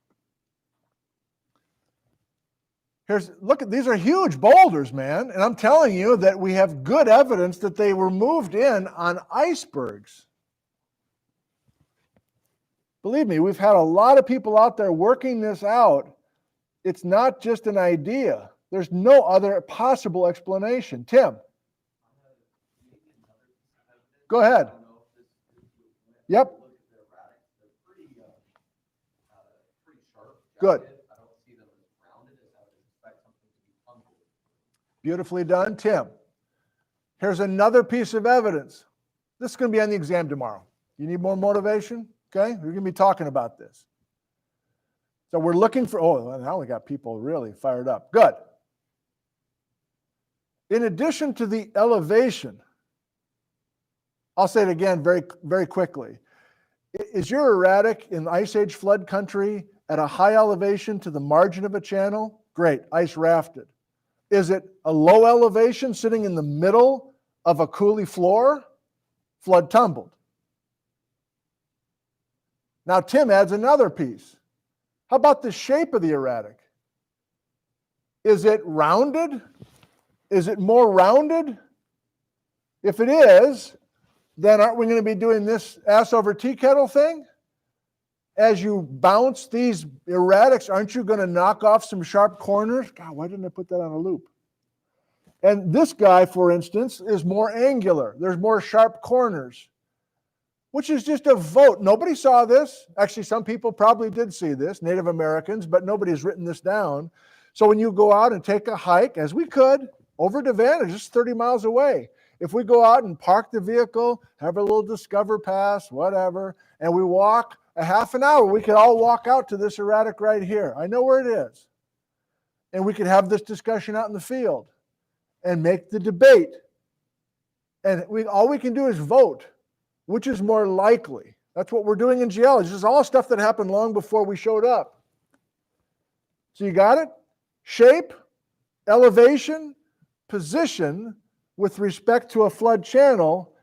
Look at these are huge boulders, man. And I'm telling you that we have good evidence that they were moved in on icebergs. Believe me, we've had a lot of people out there working this out. It's not just an idea. There's no other possible explanation. Tim. Go ahead. Yep. Good. Beautifully done, Tim. Here's another piece of evidence. This is going to be on the exam tomorrow. You need more motivation? Okay, we're going to be talking about this. So we're looking for, now we got people really fired up. Good. In addition to the elevation, I'll say it again very, very quickly. Is your erratic in Ice Age flood country at a high elevation to the margin of a channel? Great, ice rafted. Is it a low elevation sitting in the middle of a coulee floor? Flood tumbled. Now Tim adds another piece. How about the shape of the erratic? Is it rounded? Is it more rounded? If it is, then aren't we going to be doing this ass over tea kettle thing? As you bounce these erratics, aren't you going to knock off some sharp corners? God, why didn't I put that on a loop? And this guy, for instance, is more angular. There's more sharp corners, which is just a vote. Nobody saw this. Actually, some people probably did see this, Native Americans, but nobody's written this down. So when you go out and take a hike, as we could, over to Vantage, just 30 miles away. If we go out and park the vehicle, have a little Discover Pass, whatever, and we walk a half an hour, we could all walk out to this erratic right here. I know where it is. And we could have this discussion out in the field and make the debate. And all we can do is vote, which is more likely. That's what we're doing in geology. This is all stuff that happened long before we showed up. So you got it? Shape, elevation, position with respect to a flood channel.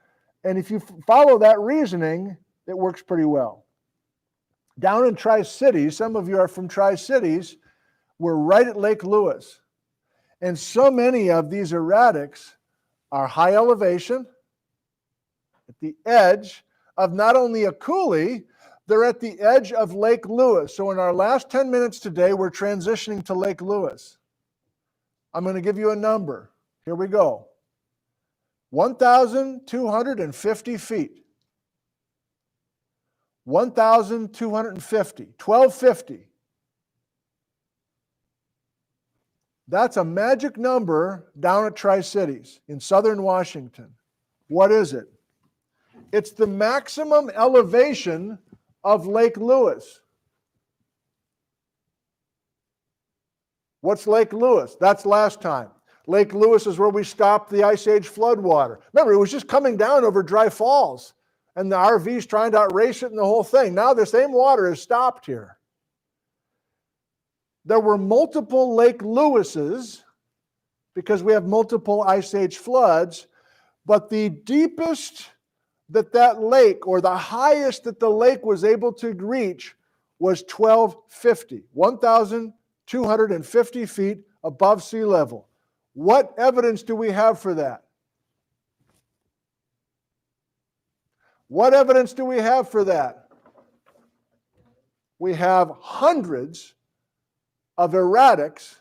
And if you follow that reasoning, it works pretty well. Down in Tri-Cities, some of you are from Tri-Cities, we're right at Lake Lewis. And so many of these erratics are high elevation at the edge of not only a coulee, they're at the edge of Lake Lewis. So in our last 10 minutes today, we're transitioning to Lake Lewis. I'm going to give you a number. Here we go. 1,250 feet. 1,250, 1,250. That's a magic number down at Tri-Cities in southern Washington. What is it? It's the maximum elevation of Lake Lewis. What's Lake Lewis? That's last time. Lake Lewis is where we stopped the Ice Age floodwater. Remember, it was just coming down over dry falls, and the RV's trying to outrace it and the whole thing. Now the same water is stopped here. There were multiple Lake Lewises because we have multiple Ice Age floods, but the deepest that lake, or the highest that the lake was able to reach, was 1250, 1,250 feet above sea level. What evidence do we have for that? What evidence do we have for that? We have hundreds of erratics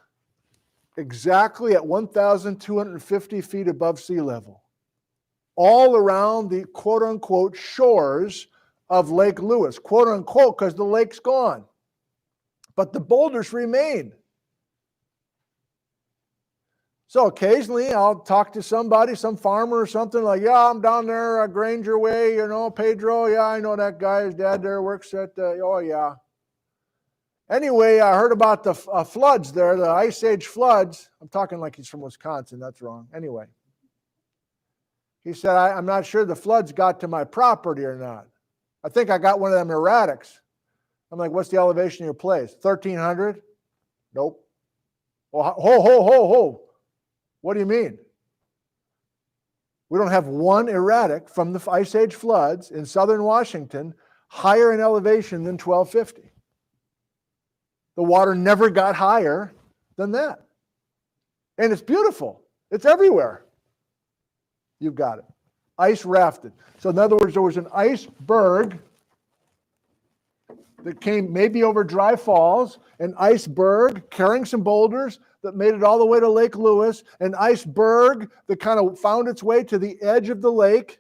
exactly at 1,250 feet above sea level, all around the quote-unquote shores of Lake Lewis, quote-unquote, because the lake's gone. But the boulders remain. So occasionally I'll talk to somebody, some farmer or something, like, yeah, I'm down there Granger Way, Pedro, yeah, I know that guy, his dad there works at, oh yeah. Anyway, I heard about the floods there, the Ice Age floods. I'm talking like he's from Wisconsin, that's wrong. Anyway. He said, I'm not sure the floods got to my property or not. I think I got one of them erratics. I'm like, what's the elevation of your place? 1,300? Nope. Well, ho. What do you mean? We don't have one erratic from the Ice Age floods in southern Washington higher in elevation than 1,250. The water never got higher than that. And it's beautiful. It's everywhere. You've got it. Ice rafted. So in other words, there was an iceberg that came maybe over dry falls, an iceberg carrying some boulders that made it all the way to Lake Lewis, an iceberg that kind of found its way to the edge of the lake.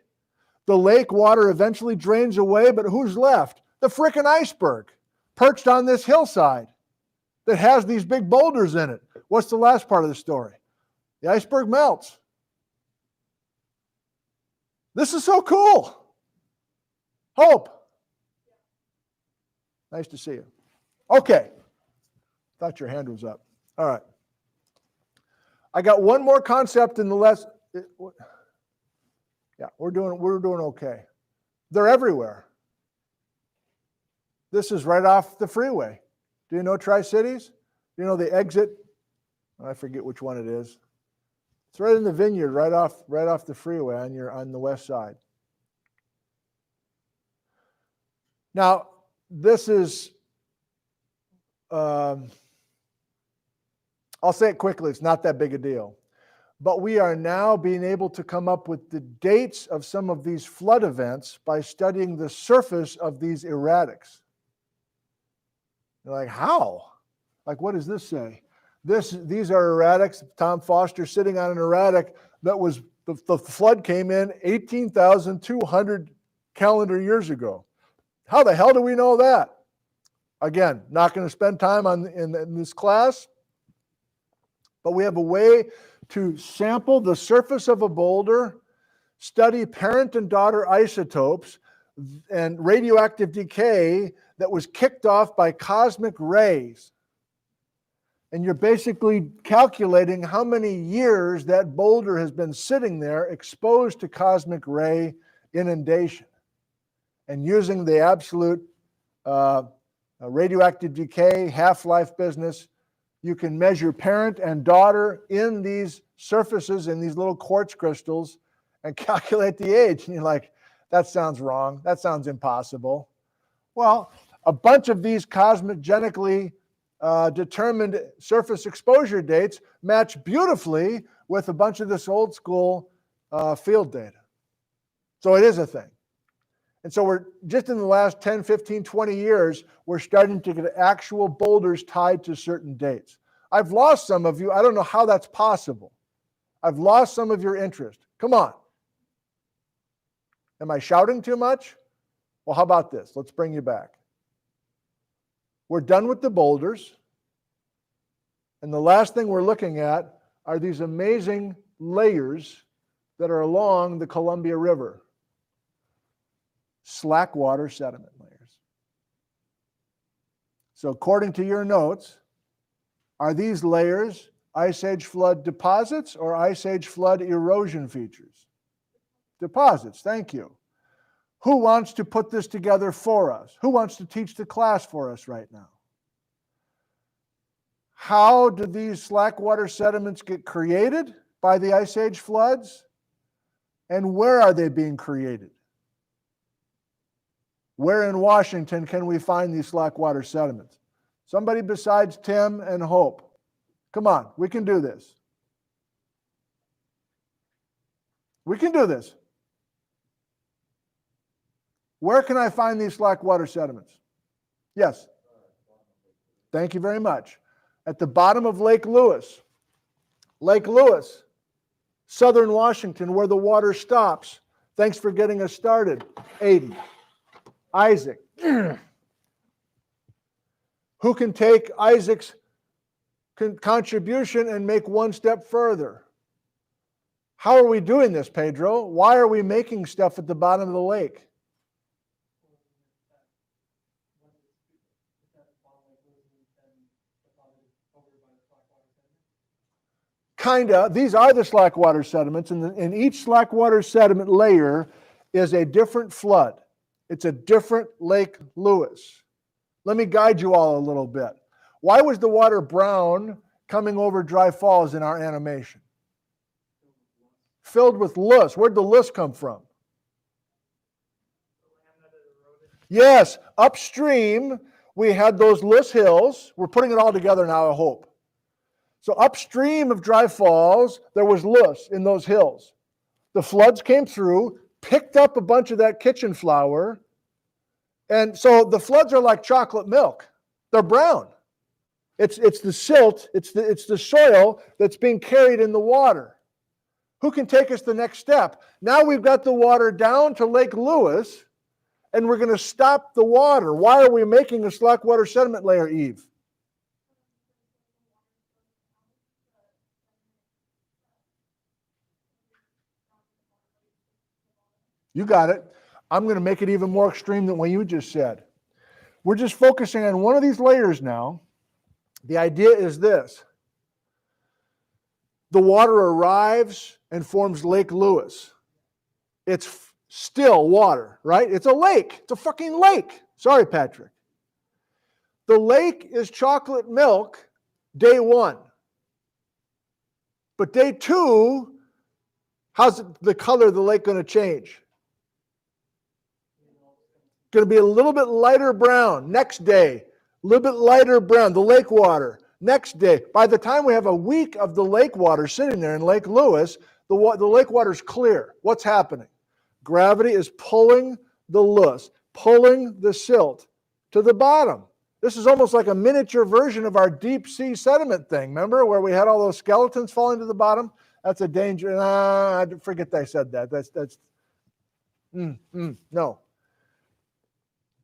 The lake water eventually drains away, but who's left? The frickin' iceberg perched on this hillside that has these big boulders in it. What's the last part of the story? The iceberg melts. This is so cool. Hope. Nice to see you. Okay. Thought your hand was up. All right. I got one more concept in the lesson. Yeah, we're doing okay. They're everywhere. This is right off the freeway. Do you know Tri-Cities? Do you know the exit? I forget which one it is. It's right in the vineyard, right off the freeway on the west side. Now, this is, I'll say it quickly, it's not that big a deal. But we are now being able to come up with the dates of some of these flood events by studying the surface of these erratics. You're like, how? Like, what does this say? These are erratics. Tom Foster sitting on an erratic that was, the flood came in 18,200 calendar years ago. How the hell do we know that? Again, not going to spend time in this class, but we have a way to sample the surface of a boulder, study parent and daughter isotopes and radioactive decay that was kicked off by cosmic rays. And you're basically calculating how many years that boulder has been sitting there exposed to cosmic ray inundation. And using the absolute radioactive decay, half-life business, you can measure parent and daughter in these surfaces, in these little quartz crystals, and calculate the age. And you're like, that sounds wrong. That sounds impossible. Well, a bunch of these cosmogenically determined surface exposure dates match beautifully with a bunch of this old school field data. So it is a thing. And so we're just in the last 10, 15, 20 years, we're starting to get actual boulders tied to certain dates. I've lost some of you. I don't know how that's possible. I've lost some of your interest. Come on. Am I shouting too much? Well, how about this? Let's bring you back. We're done with the boulders. And the last thing we're looking at are these amazing layers that are along the Columbia River. Slack water sediment layers. So according to your notes, are these layers Ice Age flood deposits or Ice Age flood erosion features? Deposits, thank you. Who wants to put this together for us? Who wants to teach the class for us right now? How do these slack water sediments get created by the Ice Age floods? And where are they being created? Where in Washington can we find these slack water sediments? Somebody besides Tim and Hope. Come on, we can do this. We can do this. Where can I find these slack water sediments? Yes. Thank you very much. At the bottom of Lake Lewis. Lake Lewis, southern Washington, where the water stops. Thanks for getting us started, Aiden. Isaac. Who can take Isaac's contribution and make one step further? How are we doing this, Pedro? Why are we making stuff at the bottom of the lake? Kinda. These are the slack water sediments, and each slack water sediment layer is a different flood. It's a different Lake Lewis. Let me guide you all a little bit. Why was the water brown coming over Dry Falls in our animation? Filled with loess. Where'd the loess come from? Yes, upstream we had those loess hills. We're putting it all together now, I hope. So upstream of Dry Falls, there was loess in those hills. The floods came through, picked up a bunch of that kitchen flour, and so the floods are like chocolate milk. They're brown. It's the silt, it's the soil that's being carried in the water. Who can take us the next step? Now we've got the water down to Lake Lewis, and we're going to stop the water. Why are we making a slack water sediment layer, Eve? You got it. I'm going to make it even more extreme than what you just said. We're just focusing on one of these layers now. The idea is this. The water arrives and forms Lake Lewis. It's still water, right? It's a lake. It's a fucking lake. Sorry, Patrick. The lake is chocolate milk day one. But day two, how's the color of the lake going to change? Going to be a little bit lighter brown. Next day, a little bit lighter brown, the lake water. Next day, by the time we have a week of the lake water sitting there in Lake Lewis, the lake water is clear. What's happening? Gravity is pulling the loess, pulling the silt to the bottom. This is almost like a miniature version of our deep sea sediment thing. Remember where we had all those skeletons falling to the bottom? That's a danger. I forget I said that. No.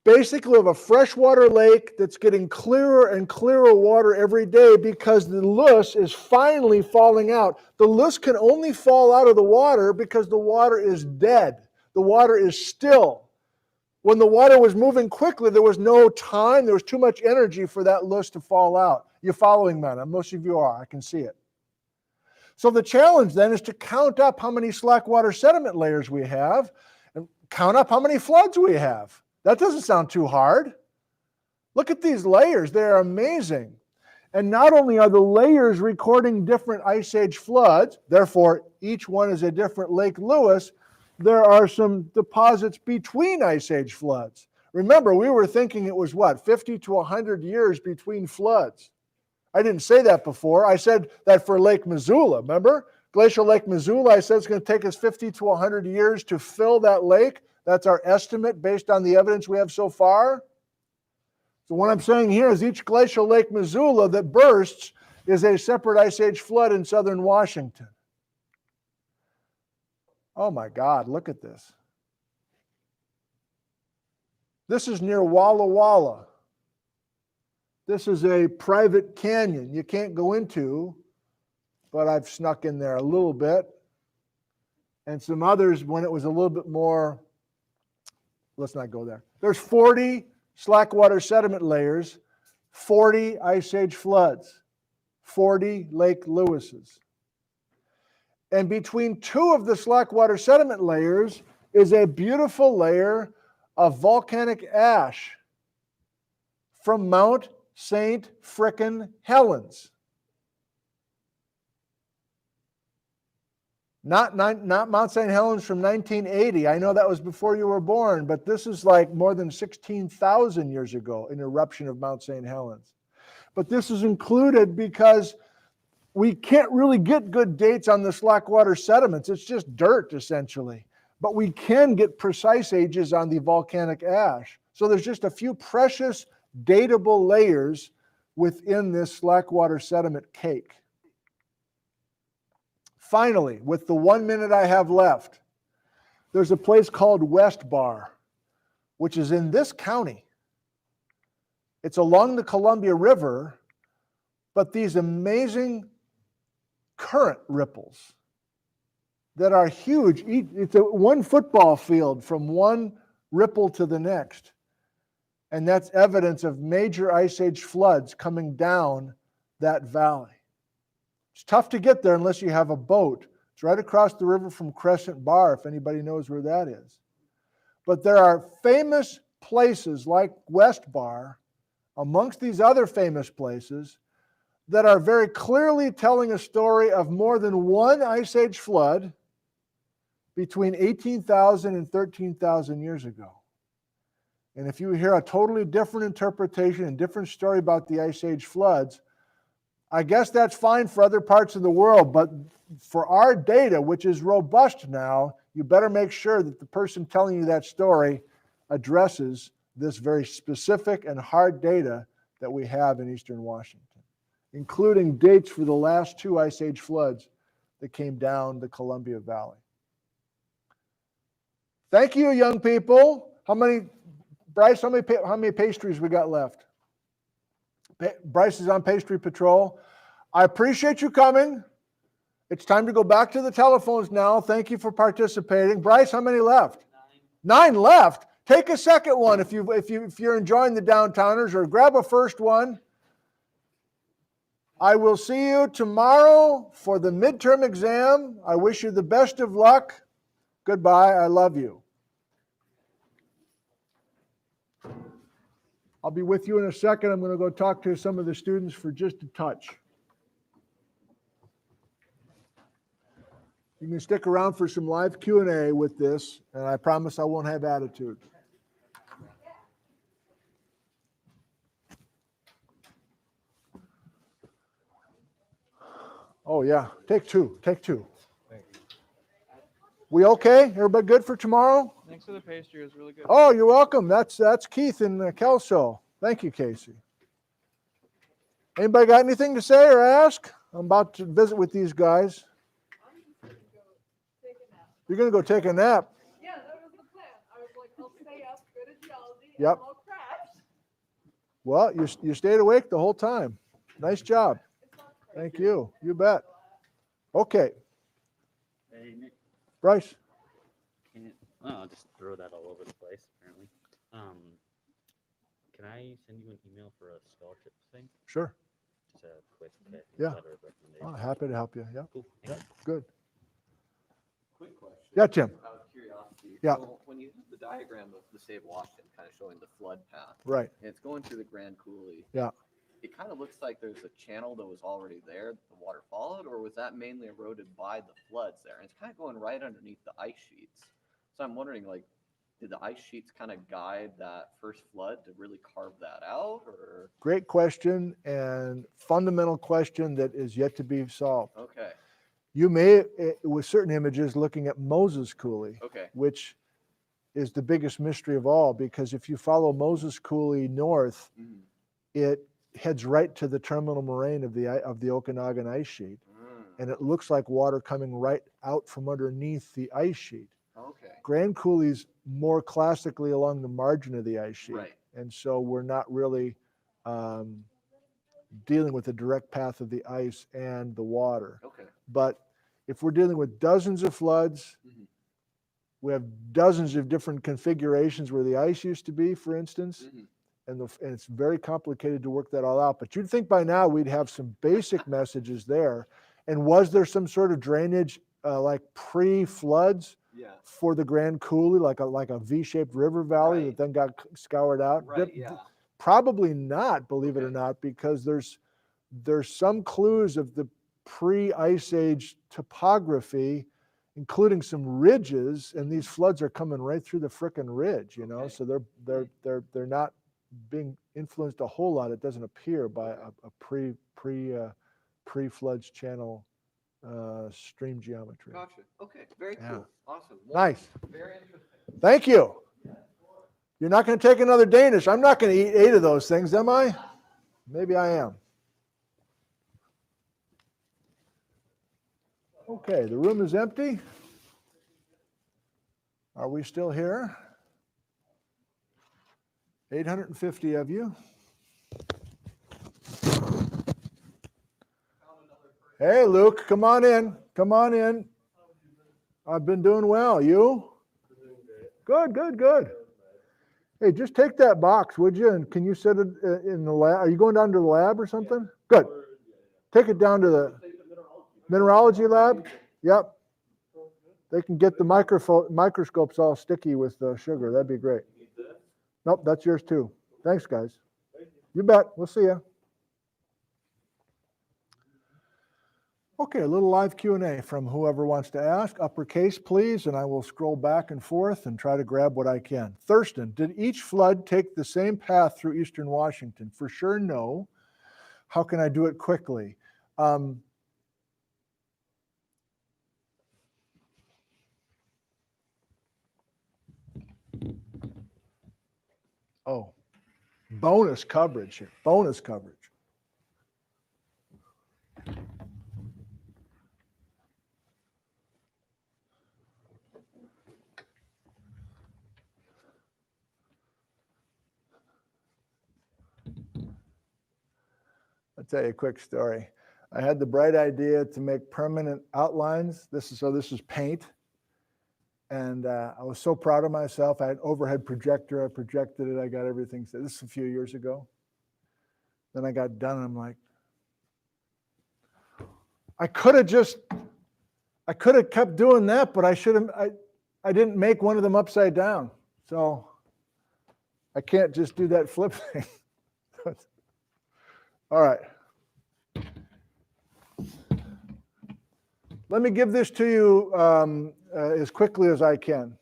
Basically, we have a freshwater lake that's getting clearer and clearer water every day because the loess is finally falling out. The loess can only fall out of the water because the water is dead. The water is still. When the water was moving quickly, there was no time, there was too much energy for that loess to fall out. You're following, man. Most of you are. I can see it. So the challenge then is to count up how many slack water sediment layers we have and count up how many floods we have. That doesn't sound too hard. Look at these layers. They're amazing. And not only are the layers recording different Ice Age floods, therefore each one is a different Lake Lewis, there are some deposits between Ice Age floods. Remember, we were thinking it was what, 50 to 100 years between floods. I didn't say that before. I said that for Lake Missoula, remember? Glacial Lake Missoula, I said it's going to take us 50 to 100 years to fill that lake. That's our estimate based on the evidence we have so far. So what I'm saying here is each glacial Lake Missoula that bursts is a separate Ice Age flood in southern Washington. Oh my God, look at this. This is near Walla Walla. This is a private canyon you can't go into, but I've snuck in there a little bit. And some others when it was a little bit more, let's not go there. There's 40 slackwater sediment layers, 40 ice age floods, 40 Lake Lewis's. And between two of the slackwater sediment layers is a beautiful layer of volcanic ash from Mount St. Frickin' Helens. Not Mount St. Helens from 1980. I know that was before you were born, but this is like more than 16,000 years ago, an eruption of Mount St. Helens. But this is included because we can't really get good dates on the slackwater sediments. It's just dirt, essentially. But we can get precise ages on the volcanic ash. So there's just a few precious datable layers within this slackwater sediment cake. Finally, with the 1 minute I have left, there's a place called West Bar, which is in this county. It's along the Columbia River, but these amazing current ripples that are huge. It's one football field from one ripple to the next. And that's evidence of major ice age floods coming down that valley. It's tough to get there unless you have a boat. It's right across the river from Crescent Bar, if anybody knows where that is. But there are famous places like West Bar, amongst these other famous places, that are very clearly telling a story of more than one ice age flood between 18,000 and 13,000 years ago. And if you hear a totally different interpretation and different story about the ice age floods, I guess that's fine for other parts of the world, but for our data, which is robust now, you better make sure that the person telling you that story addresses this very specific and hard data that we have in Eastern Washington, including dates for the last two ice age floods that came down the Columbia Valley. Thank you, young people. Bryce, how many pastries we got left? Bryce is on pastry patrol. I appreciate you coming. It's time to go back to the telephones now. Thank you for participating. Bryce, how many left? 9 left. Take a second one if you're enjoying the downtowners, or grab a first one. I will see you tomorrow for the midterm exam. I wish you the best of luck. Goodbye. I love you. I'll be with you in a second. I'm going to go talk to some of the students for just a touch. You can stick around for some live Q&A with this, and I promise I won't have attitude. Oh, yeah. Take two. We okay? Everybody good for tomorrow? Thanks for the pastry. It was really good. Oh, you're welcome. That's Keith and Kelso. Thank you, Casey. Anybody got anything to say or ask? I'm about to visit with these guys. You're going to go take a nap? Yeah, that was the plan. I was like, I'll stay up, go to geology, Yep. and I'll crash. Well, you stayed awake the whole time. Nice job. Thank you. You bet. Okay. Hey, Nick. Bryce. I'll just throw that all over the place, apparently. Can I send you an email for a scholarship thing? Sure. Just a quick Yeah. letter of recommendation. Oh, happy to help you. Yeah. Cool. Yeah. Good. Quick question. Yeah, Tim. Out of curiosity. Yeah. So when you have the diagram of the state of Washington kind of showing the flood path, Right. and it's going through the Grand Coulee. Yeah. It kind of looks like there's a channel that was already there, that the water followed, or was that mainly eroded by the floods there? And it's kind of going right underneath the ice sheets. So I'm wondering, like, did the ice sheets kind of guide that first flood to really carve that out, or? Great question, and fundamental question that is yet to be solved. Okay. You may, with certain images, looking at Moses Coulee, Okay. which is the biggest mystery of all, because if you follow Moses Coulee north, Mm. it heads right to the terminal moraine of the Okanagan ice sheet, and it looks like water coming right out from underneath the ice sheet. Okay. Grand Coulee's more classically along the margin of the ice sheet, Right. and so we're not really dealing with the direct path of the ice and the water. Okay. But if we're dealing with dozens of floods, Mhm. we have dozens of different configurations where the ice used to be, for instance, Mhm. and it's very complicated to work that all out. But you'd think by now we'd have some basic messages there. And was there some sort of drainage like pre-floods Yeah. for the Grand Coulee, like a V-shaped river valley that Right. then got scoured out? Right. Yeah. Probably not, believe it or Okay. not, because there's some clues of the pre-ice age topography, including some ridges, and these floods are coming right through the frickin' ridge, you know. Okay. So they're not being influenced a whole lot. It doesn't appear by a pre-floods channel stream geometry. Gotcha. Okay. Very Yeah. cool. Awesome. Nice. Very interesting. Thank you. You're not going to take another Danish. I'm not going to eat 8 of those things, am I? Maybe I am. Okay, the room is empty. Are we still here? 850 of you. Hey, Luke, come on in. Come on in. I've been doing well. You? Good, good, good. Hey, just take that box, would you? And can you set it in the lab? Are you going down to the lab or something? Good. Take it down to the mineralogy lab. Yep. They can get the microscopes all sticky with sugar. That'd be great. Nope, that's yours too. Thanks, guys. You bet. We'll see you. Okay, a little live Q&A from whoever wants to ask. Uppercase, please, and I will scroll back and forth and try to grab what I can. Thurston, did each flood take the same path through eastern Washington? For sure, no. How can I do it quickly? Oh, bonus coverage here. Bonus coverage. I'll tell you a quick story. I had the bright idea to make permanent outlines. This is paint. And I was so proud of myself. I had an overhead projector. I projected it. I got everything set. This is a few years ago. Then I got done and I'm like, I could have kept doing that, but I didn't make one of them upside down. So I can't just do that flip thing. All right. Let me give this to you as quickly as I can.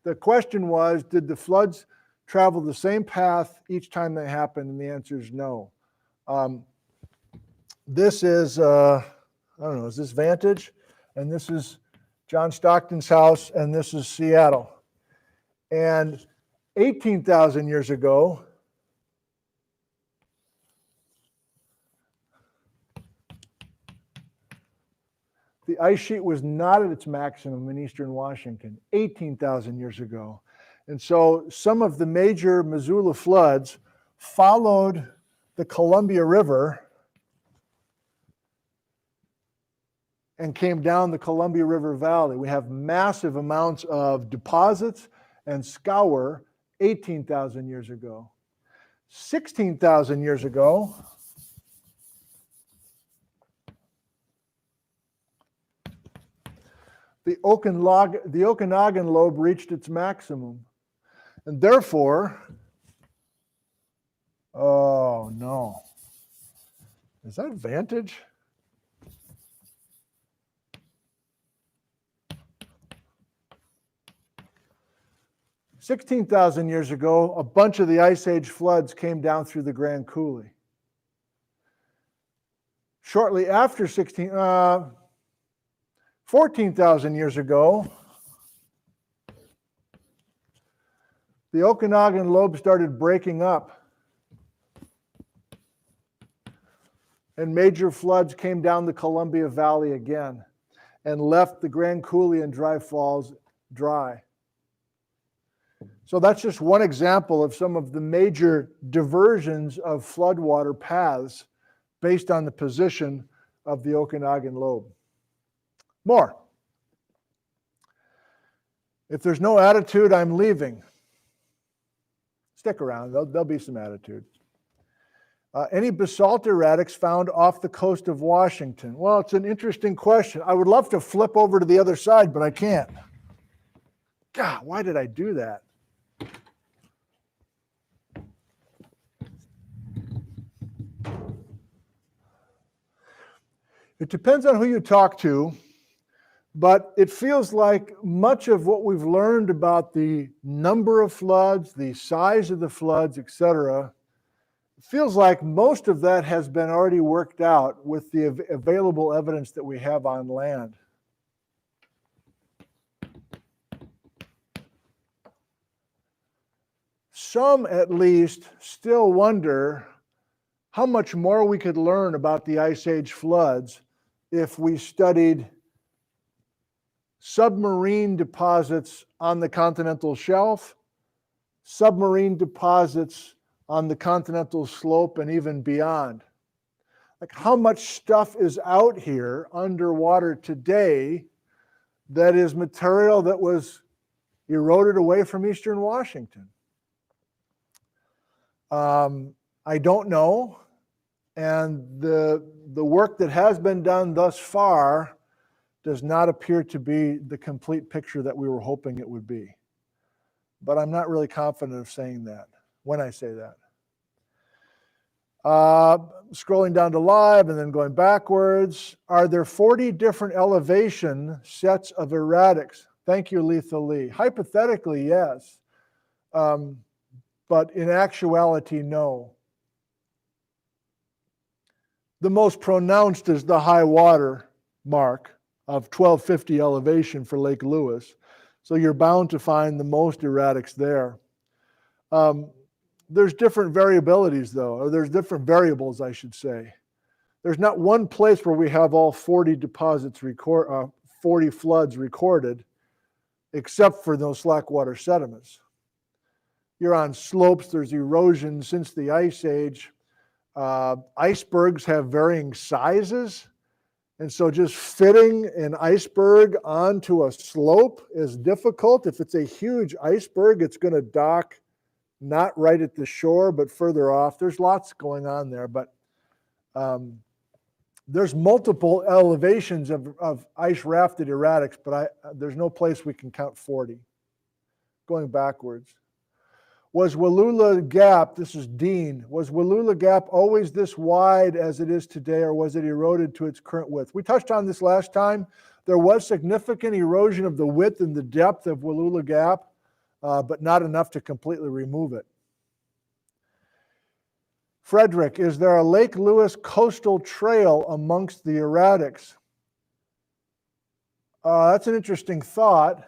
The question was, did the floods travel the same path each time they happened? And the answer is no. This is, I don't know, is this Vantage? And this is John Stockton's house, and this is Seattle. And 18,000 years ago, the ice sheet was not at its maximum in eastern Washington 18,000 years ago. And so some of the major Missoula floods followed the Columbia River and came down the Columbia River Valley. We have massive amounts of deposits and scour 18,000 years ago. 16,000 years ago, the Okanagan lobe reached its maximum. And therefore, oh no. Is that Vantage? $16,000 years ago, a bunch of the Ice Age floods came down through the Grand Coulee. Shortly after 14,000 years ago, the Okanagan lobe started breaking up, and major floods came down the Columbia Valley again and left the Grand Coulee and Dry Falls dry. So that's just one example of some of the major diversions of floodwater paths based on the position of the Okanagan lobe. More. If there's no attitude, I'm leaving. Stick around, there'll be some attitude. Any basalt erratics found off the coast of Washington? Well, it's an interesting question. I would love to flip over to the other side, but I can't. God, why did I do that? It depends on who you talk to, but it feels like much of what we've learned about the number of floods, the size of the floods, etc., feels like most of that has been already worked out with the available evidence that we have on land. Some, at least, still wonder how much more we could learn about the Ice Age floods if we studied submarine deposits on the continental shelf, submarine deposits on the continental slope, and even beyond. Like, how much stuff is out here underwater today that is material that was eroded away from eastern Washington? I don't know, and the work that has been done thus far does not appear to be the complete picture that we were hoping it would be. But I'm not really confident of saying that when I say that. Scrolling down to live and then going backwards, are there 40 different elevation sets of erratics? Thank you, Letha Lee. Hypothetically, yes. But in actuality, no. The most pronounced is the high water mark of 1250 elevation for Lake Lewis. So you're bound to find the most erratics there. There's different variabilities though, or there's different variables, I should say. There's not one place where we have all 40 deposits 40 floods recorded, except for those slackwater sediments. You're on slopes, there's erosion since the Ice Age. Icebergs have varying sizes. And so just fitting an iceberg onto a slope is difficult. If it's a huge iceberg, it's going to dock not right at the shore, but further off. There's lots going on there, but there's multiple elevations of ice rafted erratics, but there's no place we can count 40. Going backwards. Was Wallula Gap, this is Dean, was Wallula Gap always this wide as it is today, or was it eroded to its current width? We touched on this last time. There was significant erosion of the width and the depth of Wallula Gap, but not enough to completely remove it. Frederick, is there a Lake Lewis coastal trail amongst the erratics? That's an interesting thought.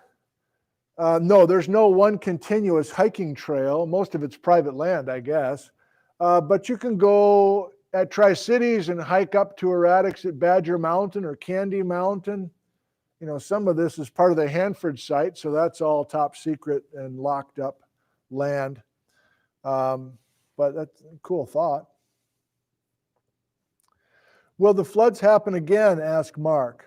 No, there's no one continuous hiking trail. Most of it's private land, I guess. But you can go at Tri-Cities and hike up to erratics at Badger Mountain or Candy Mountain. You know, some of this is part of the Hanford site, so that's all top secret and locked up land. But that's a cool thought. Will the floods happen again? Asked Mark.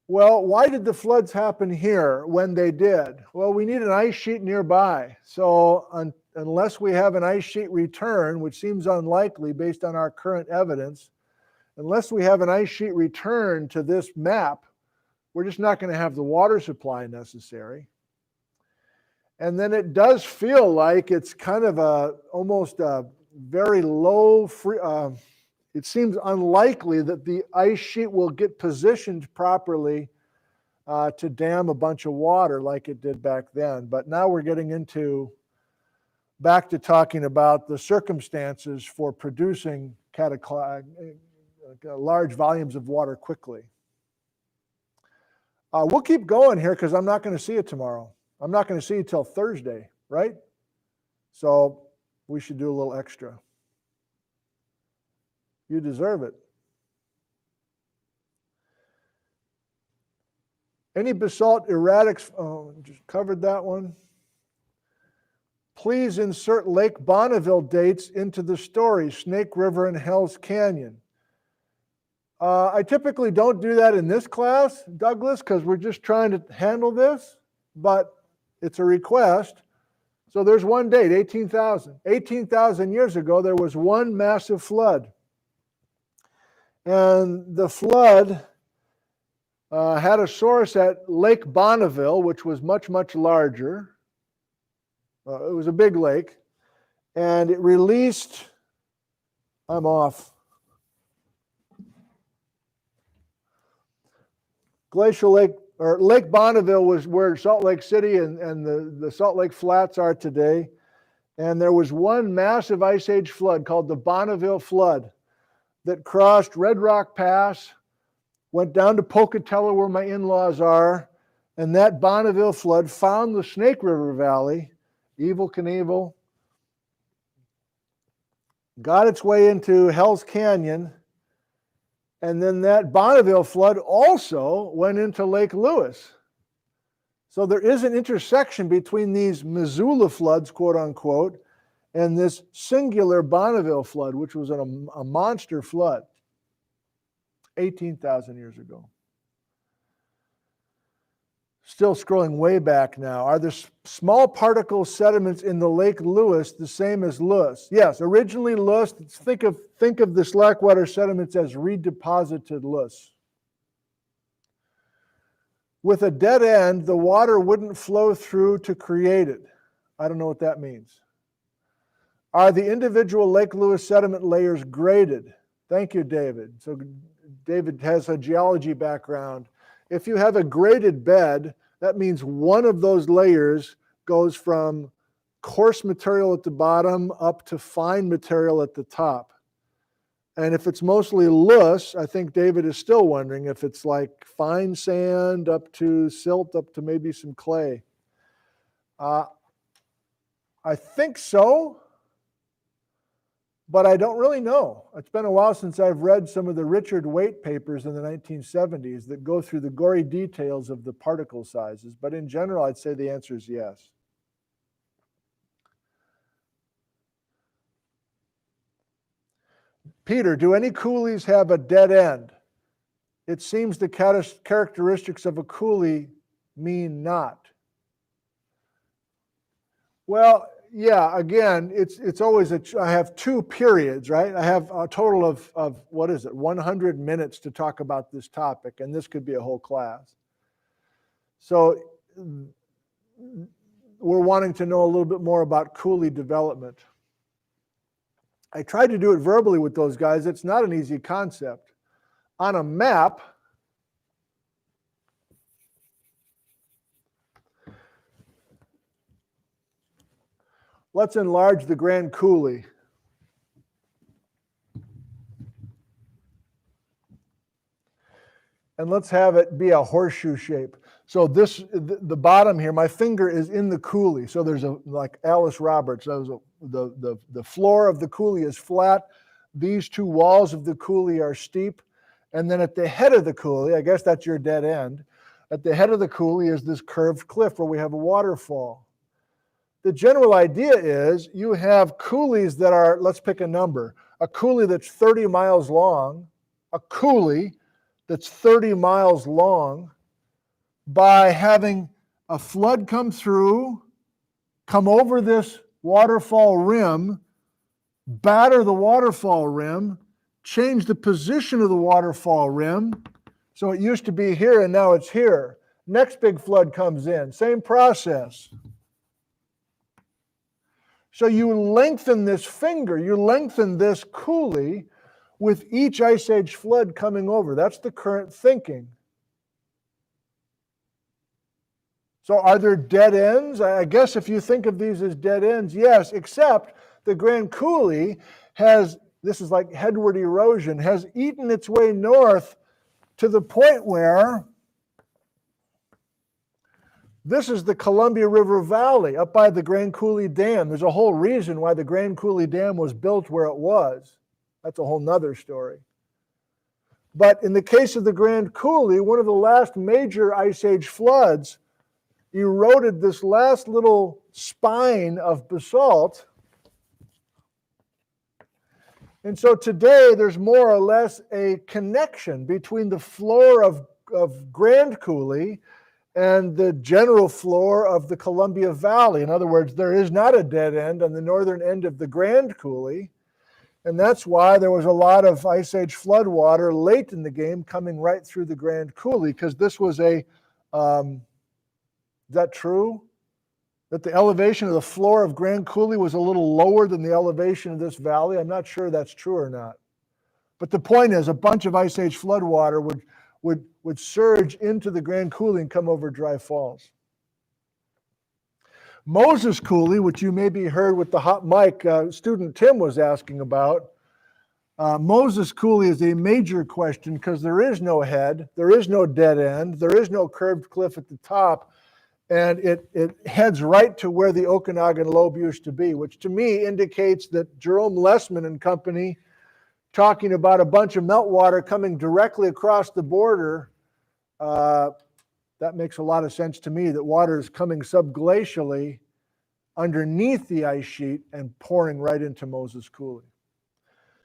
Well, why did the floods happen here when they did? Well, we need an ice sheet nearby. So unless we have an ice sheet return, which seems unlikely based on our current evidence, unless we have an ice sheet return to this map, we're just not going to have the water supply necessary. And then it does feel like it's kind of almost a very low it seems unlikely that the ice sheet will get positioned properly to dam a bunch of water like it did back then. But now we're getting back to talking about the circumstances for producing large volumes of water quickly. We'll keep going here because I'm not going to see it tomorrow. I'm not going to see you till Thursday, right? So we should do a little extra. You deserve it. Any basalt erratics? Oh, just covered that one. Please insert Lake Bonneville dates into the story, Snake River and Hell's Canyon. I typically don't do that in this class, Douglas, because we're just trying to handle this, but it's a request. So there's one date, 18,000. 18,000 years ago, there was one massive flood. And the flood had a source at Lake Bonneville, which was much, much larger. It was a big lake. And it released, I'm off. Glacial Lake, or Lake Bonneville was where Salt Lake City and the Salt Lake Flats are today. And there was one massive Ice Age flood called the Bonneville Flood that crossed Red Rock Pass, went down to Pocatello where my in-laws are, and that Bonneville flood found the Snake River Valley, Evel Knievel, got its way into Hell's Canyon, and then that Bonneville flood also went into Lake Lewis. So there is an intersection between these Missoula floods, quote unquote, and this singular Bonneville flood, which was a monster flood 18,000 years ago. Still scrolling way back now. Are the small particle sediments in the Lake Lewis the same as Lewis? Yes, originally Lewis, think of the slackwater sediments as redeposited Lewis. With a dead end, the water wouldn't flow through to create it. I don't know what that means. Are the individual Lake Lewis sediment layers graded? Thank you, David. So David has a geology background. If you have a graded bed, that means one of those layers goes from coarse material at the bottom up to fine material at the top. And if it's mostly loess, I think David is still wondering if it's like fine sand up to silt, up to maybe some clay. I think so, but I don't really know. It's been a while since I've read some of the Richard Waite papers in the 1970s that go through the gory details of the particle sizes. But in general, I'd say the answer is yes. Peter, do any coulees have a dead end? It seems the characteristics of a coulee mean not. Well, yeah, again, it's always I have two periods, right? I have a total of what is it, 100 minutes to talk about this topic, and this could be a whole class. So we're wanting to know a little bit more about coulee development. I tried to do it verbally with those guys. It's not an easy concept. On a map, let's enlarge the Grand Coulee. And let's have it be a horseshoe shape. So this, the bottom here, my finger is in the coulee. So there's like Alice Roberts, the floor of the coulee is flat. These two walls of the coulee are steep. And then at the head of the coulee, I guess that's your dead end, at the head of the coulee is this curved cliff where we have a waterfall. The general idea is you have coulees that are, let's pick a number, a coulee that's 30 miles long, a coulee that's 30 miles long, by having a flood come through, come over this waterfall rim, batter the waterfall rim, change the position of the waterfall rim. So it used to be here and now it's here. Next big flood comes in, same process. So you lengthen this finger, you lengthen this coulee with each ice age flood coming over. That's the current thinking. So are there dead ends? I guess if you think of these as dead ends, yes, except the Grand Coulee has, this is like headward erosion, has eaten its way north to the point where this is the Columbia River Valley up by the Grand Coulee Dam. There's a whole reason why the Grand Coulee Dam was built where it was. That's a whole nother story. But in the case of the Grand Coulee, one of the last major ice age floods eroded this last little spine of basalt. And so today there's more or less a connection between the floor of Grand Coulee and the general floor of the Columbia Valley. In other words, there is not a dead end on the northern end of the Grand Coulee. And that's why there was a lot of Ice Age floodwater late in the game coming right through the Grand Coulee, because this was is that true? That the elevation of the floor of Grand Coulee was a little lower than the elevation of this valley? I'm not sure that's true or not. But the point is, a bunch of Ice Age floodwater would surge into the Grand Coulee and come over Dry Falls. Moses Coulee, which you maybe heard with the hot mic, student Tim was asking about. Moses Coulee is a major question because there is no head, there is no dead end, there is no curved cliff at the top, and it heads right to where the Okanagan Lobe used to be, which to me indicates that Jerome Lessman and company, talking about a bunch of meltwater coming directly across the border, that makes a lot of sense to me, that water is coming subglacially underneath the ice sheet and pouring right into Moses Coulee.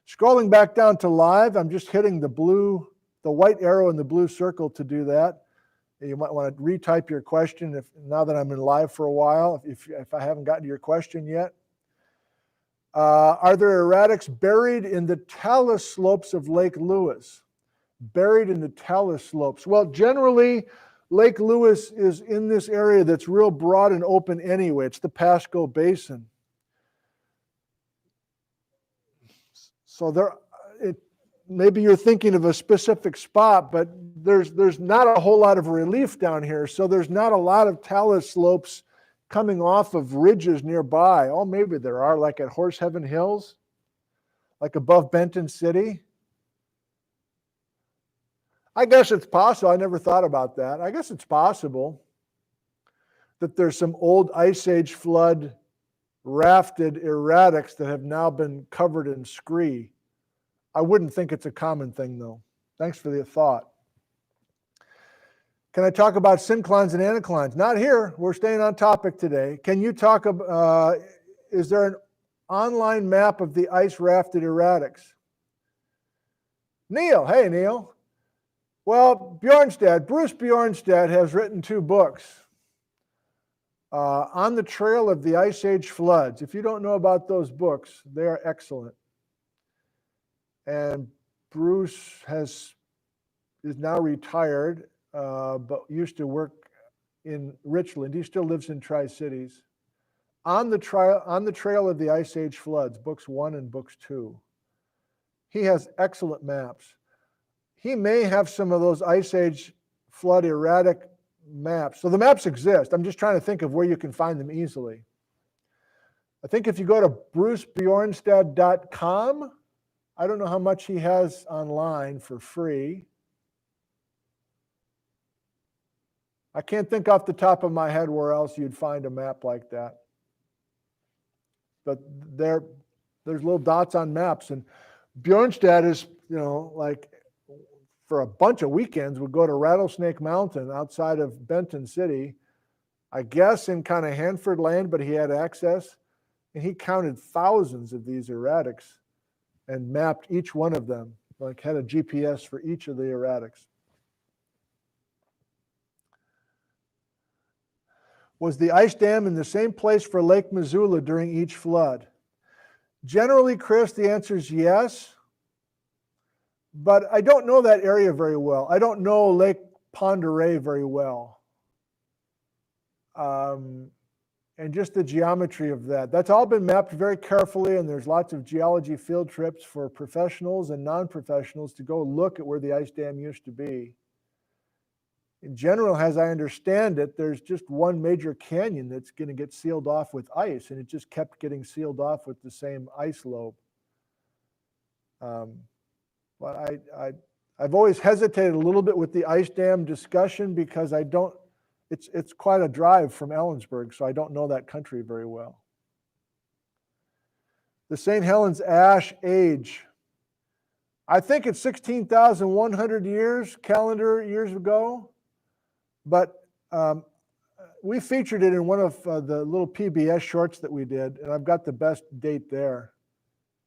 Scrolling back down to live, I'm just hitting the white arrow and the blue circle to do that. You might want to retype your question now that I'm in live for a while, if I haven't gotten to your question yet. Are there erratics buried in the talus slopes of Lake Lewis? Buried in the talus slopes. Well, generally, Lake Lewis is in this area that's real broad and open anyway. It's the Pasco Basin. So maybe you're thinking of a specific spot, but there's not a whole lot of relief down here. So there's not a lot of talus slopes coming off of ridges nearby. Oh, maybe there are, like at Horse Heaven Hills, like above Benton City. I guess it's possible. I never thought about that. I guess it's possible that there's some old Ice Age flood rafted erratics that have now been covered in scree. I wouldn't think it's a common thing, though. Thanks for the thought. Can I talk about synclines and anticlines? Not here. We're staying on topic today. Can you talk about, is there an online map of the ice rafted erratics? Neil, hey Neil. Well, Bruce Bjornstad has written 2 books on the trail of the Ice Age floods. If you don't know about those books, they are excellent. And Bruce is now retired, but used to work in Richland. He still lives in Tri-Cities. On the trail of the Ice Age floods, books 1 and books 2. He has excellent maps. He may have some of those Ice Age flood erratic maps. So the maps exist. I'm just trying to think of where you can find them easily. I think if you go to brucebjornstad.com, I don't know how much he has online for free. I can't think off the top of my head where else you'd find a map like that. But there's little dots on maps, and Bjornstad is, like for a bunch of weekends would go to Rattlesnake Mountain outside of Benton City, I guess in kind of Hanford land, but he had access, and he counted thousands of these erratics and mapped each one of them, like had a GPS for each of the erratics. Was the ice dam in the same place for Lake Missoula during each flood? Generally, Chris, the answer is yes, but I don't know that area very well. I don't know Lake Pend Oreille very well. And just the geometry of that. That's all been mapped very carefully, and there's lots of geology field trips for professionals and non-professionals to go look at where the ice dam used to be. In general, as I understand it, there's just one major canyon that's going to get sealed off with ice, and it just kept getting sealed off with the same ice lobe. But I've always hesitated a little bit with the ice dam discussion because it's quite a drive from Ellensburg, so I don't know that country very well. The St. Helens ash age. I think it's 16,100 years, calendar years ago. But we featured it in one of the little PBS shorts that we did, and I've got the best date there.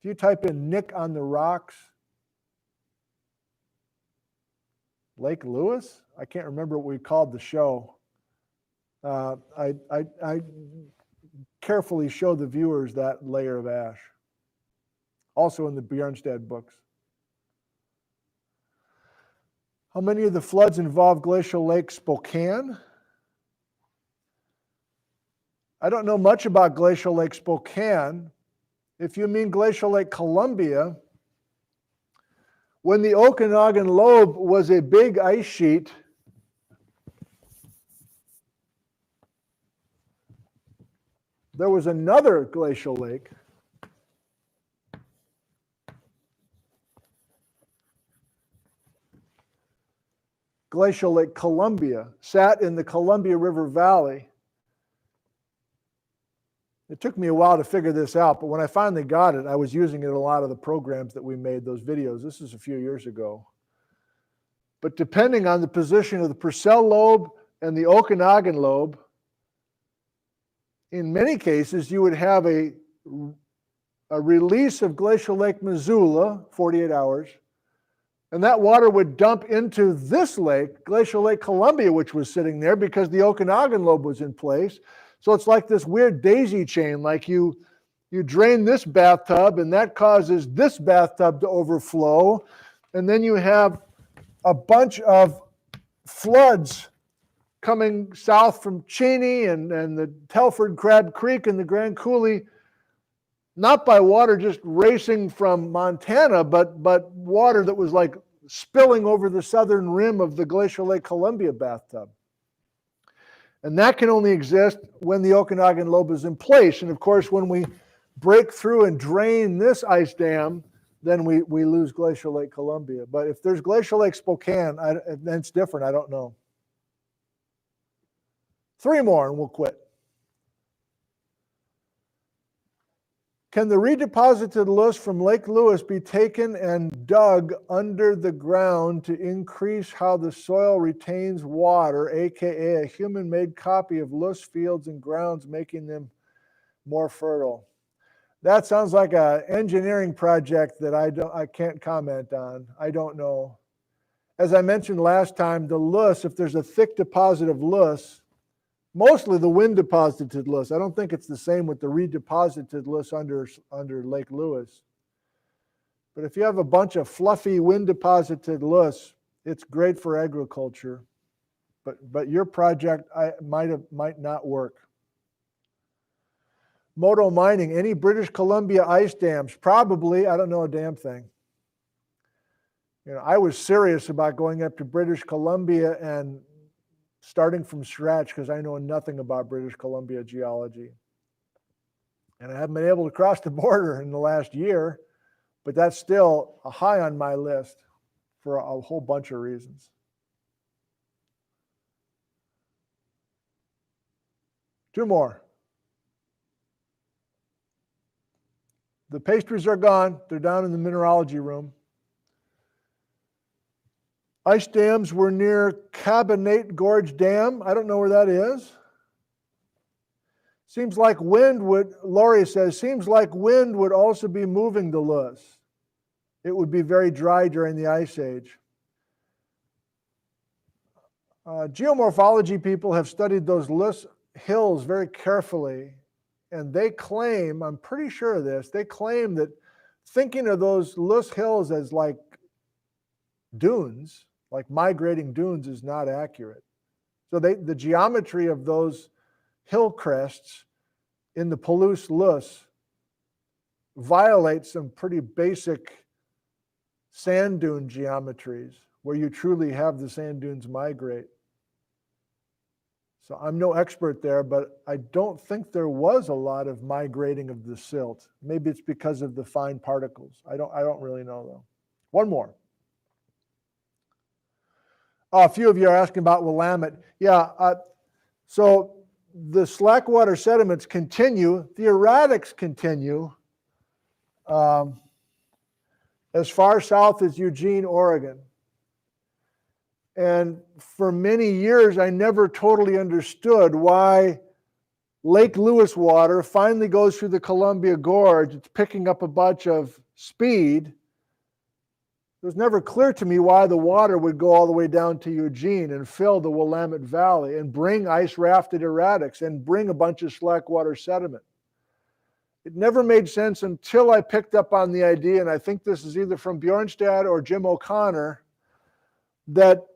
If you type in Nick on the rocks, Lake Lewis? I can't remember what we called the show. I carefully show the viewers that layer of ash. Also in the Bjornstad books. How many of the floods involve Glacial Lake Spokane? I don't know much about Glacial Lake Spokane. If you mean Glacial Lake Columbia, when the Okanagan Lobe was a big ice sheet, there was another glacial lake. Glacial Lake Columbia sat in the Columbia River Valley. It took me a while to figure this out, but when I finally got it, I was using it in a lot of the programs that we made, those videos. This is a few years ago. But depending on the position of the Purcell Lobe and the Okanagan Lobe, in many cases, you would have a release of Glacial Lake Missoula, 48 hours, and that water would dump into this lake, Glacial Lake Columbia, which was sitting there because the Okanagan Lobe was in place. So it's like this weird daisy chain, like you drain this bathtub and that causes this bathtub to overflow. And then you have a bunch of floods coming south from Cheney and the Telford Crab Creek and the Grand Coulee, not by water just racing from Montana, but water that was like spilling over the southern rim of the Glacial Lake Columbia bathtub. And that can only exist when the Okanagan Lobe is in place. And of course, when we break through and drain this ice dam, then we lose Glacial Lake Columbia. But if there's Glacial Lake Spokane, then it's different. I don't know. 3 more and we'll quit. Can the redeposited loess from Lake Lewis be taken and dug under the ground to increase how the soil retains water, aka a human-made copy of loess fields and grounds, making them more fertile? That sounds like an engineering project that I can't comment on. I don't know. As I mentioned last time, the loess, if there's a thick deposit of loess, mostly the wind deposited loess. I don't think it's the same with the redeposited loess under Lake Lewis. But if you have a bunch of fluffy wind deposited loess, it's great for agriculture. But your project might not work. Moto mining, any British Columbia ice dams? Probably. I don't know a damn thing. You know, I was serious about going up to British Columbia and starting from scratch because I know nothing about British Columbia geology. And I haven't been able to cross the border in the last year, but that's still a high on my list for a whole bunch of reasons. Two more. The pastries are gone. They're down in the mineralogy room. Ice dams were near Cabinate Gorge Dam. I don't know where that is. Seems like wind would, Laurie says, seems like wind would also be moving the loess. It would be very dry during the Ice Age. Geomorphology people have studied those loess hills very carefully, and they claim, I'm pretty sure of this, they claim that thinking of those loess hills as like dunes, like migrating dunes, is not accurate. So the geometry of those hill crests in the Palouse loess violates some pretty basic sand dune geometries where you truly have the sand dunes migrate. So I'm no expert there, but I don't think there was a lot of migrating of the silt. Maybe it's because of the fine particles. I don't really know though. One more. A few of you are asking about Willamette. Yeah, so the slackwater sediments continue, the erratics continue as far south as Eugene, Oregon. And for many years, I never totally understood why Lake Lewis water finally goes through the Columbia Gorge. It's picking up a bunch of speed. It was never clear to me why the water would go all the way down to Eugene and fill the Willamette Valley and bring ice-rafted erratics and bring a bunch of slackwater sediment. It never made sense until I picked up on the idea, and I think this is either from Bjornstad or Jim O'Connor, that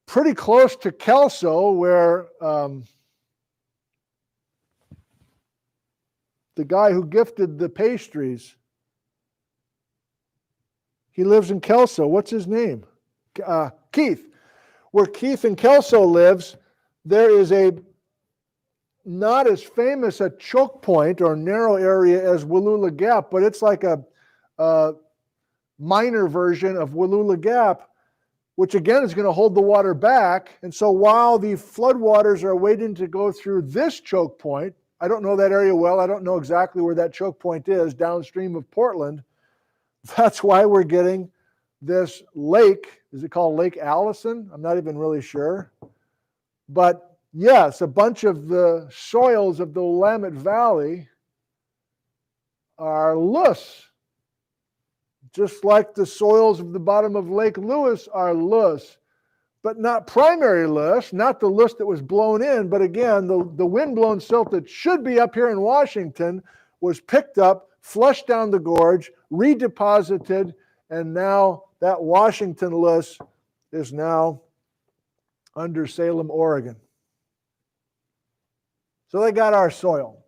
pretty close to Kelso, where the guy who gifted the pastries, he lives in Kelso. What's his name? Keith. Where Keith and Kelso lives, there is a not as famous a choke point or narrow area as Wallula Gap, but it's like a minor version of Wallula Gap, which again is going to hold the water back. And so while the floodwaters are waiting to go through this choke point, I don't know that area well. I don't know exactly where that choke point is downstream of Portland. That's why we're getting this lake. Is it called Lake Allison? I'm not even really sure. But yes, a bunch of the soils of the Willamette Valley are loose, just like the soils of the bottom of Lake Lewis are loose, but not primary loess, not the loess that was blown in, but again, the wind-blown silt that should be up here in Washington was picked up, flushed down the gorge, redeposited, and now that Washington loess is now under Salem, Oregon. So they got our soil.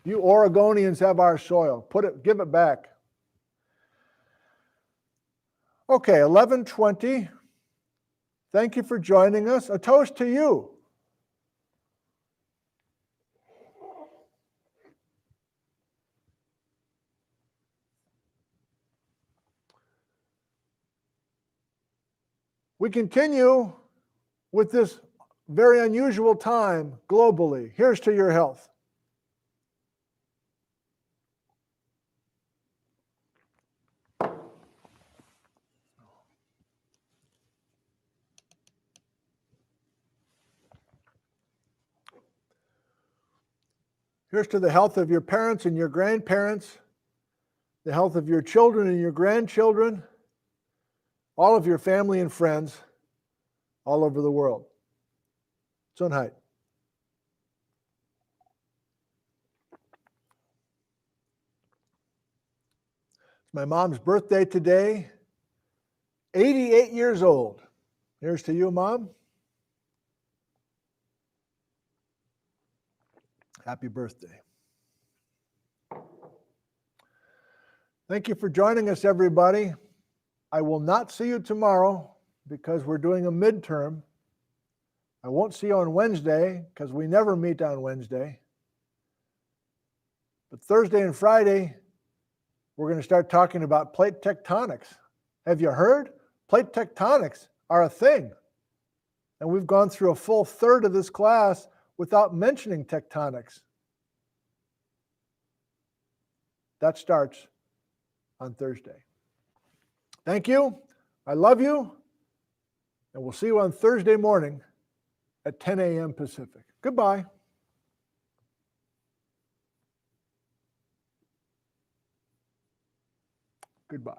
You Oregonians have our soil. Give it back. Okay, 11:20. Thank you for joining us. A toast to you. We continue with this very unusual time globally. Here's to your health. Here's to the health of your parents and your grandparents, the health of your children and your grandchildren, all of your family and friends all over the world. Sunheit. It's my mom's birthday today, 88 years old. Here's to you, Mom. Happy birthday. Thank you for joining us, everybody. I will not see you tomorrow because we're doing a midterm. I won't see you on Wednesday because we never meet on Wednesday. But Thursday and Friday, we're going to start talking about plate tectonics. Have you heard? Plate tectonics are a thing. And we've gone through a full third of this class without mentioning tectonics. That starts on Thursday. Thank you. I love you. And we'll see you on Thursday morning at 10 a.m. Pacific. Goodbye. Goodbye.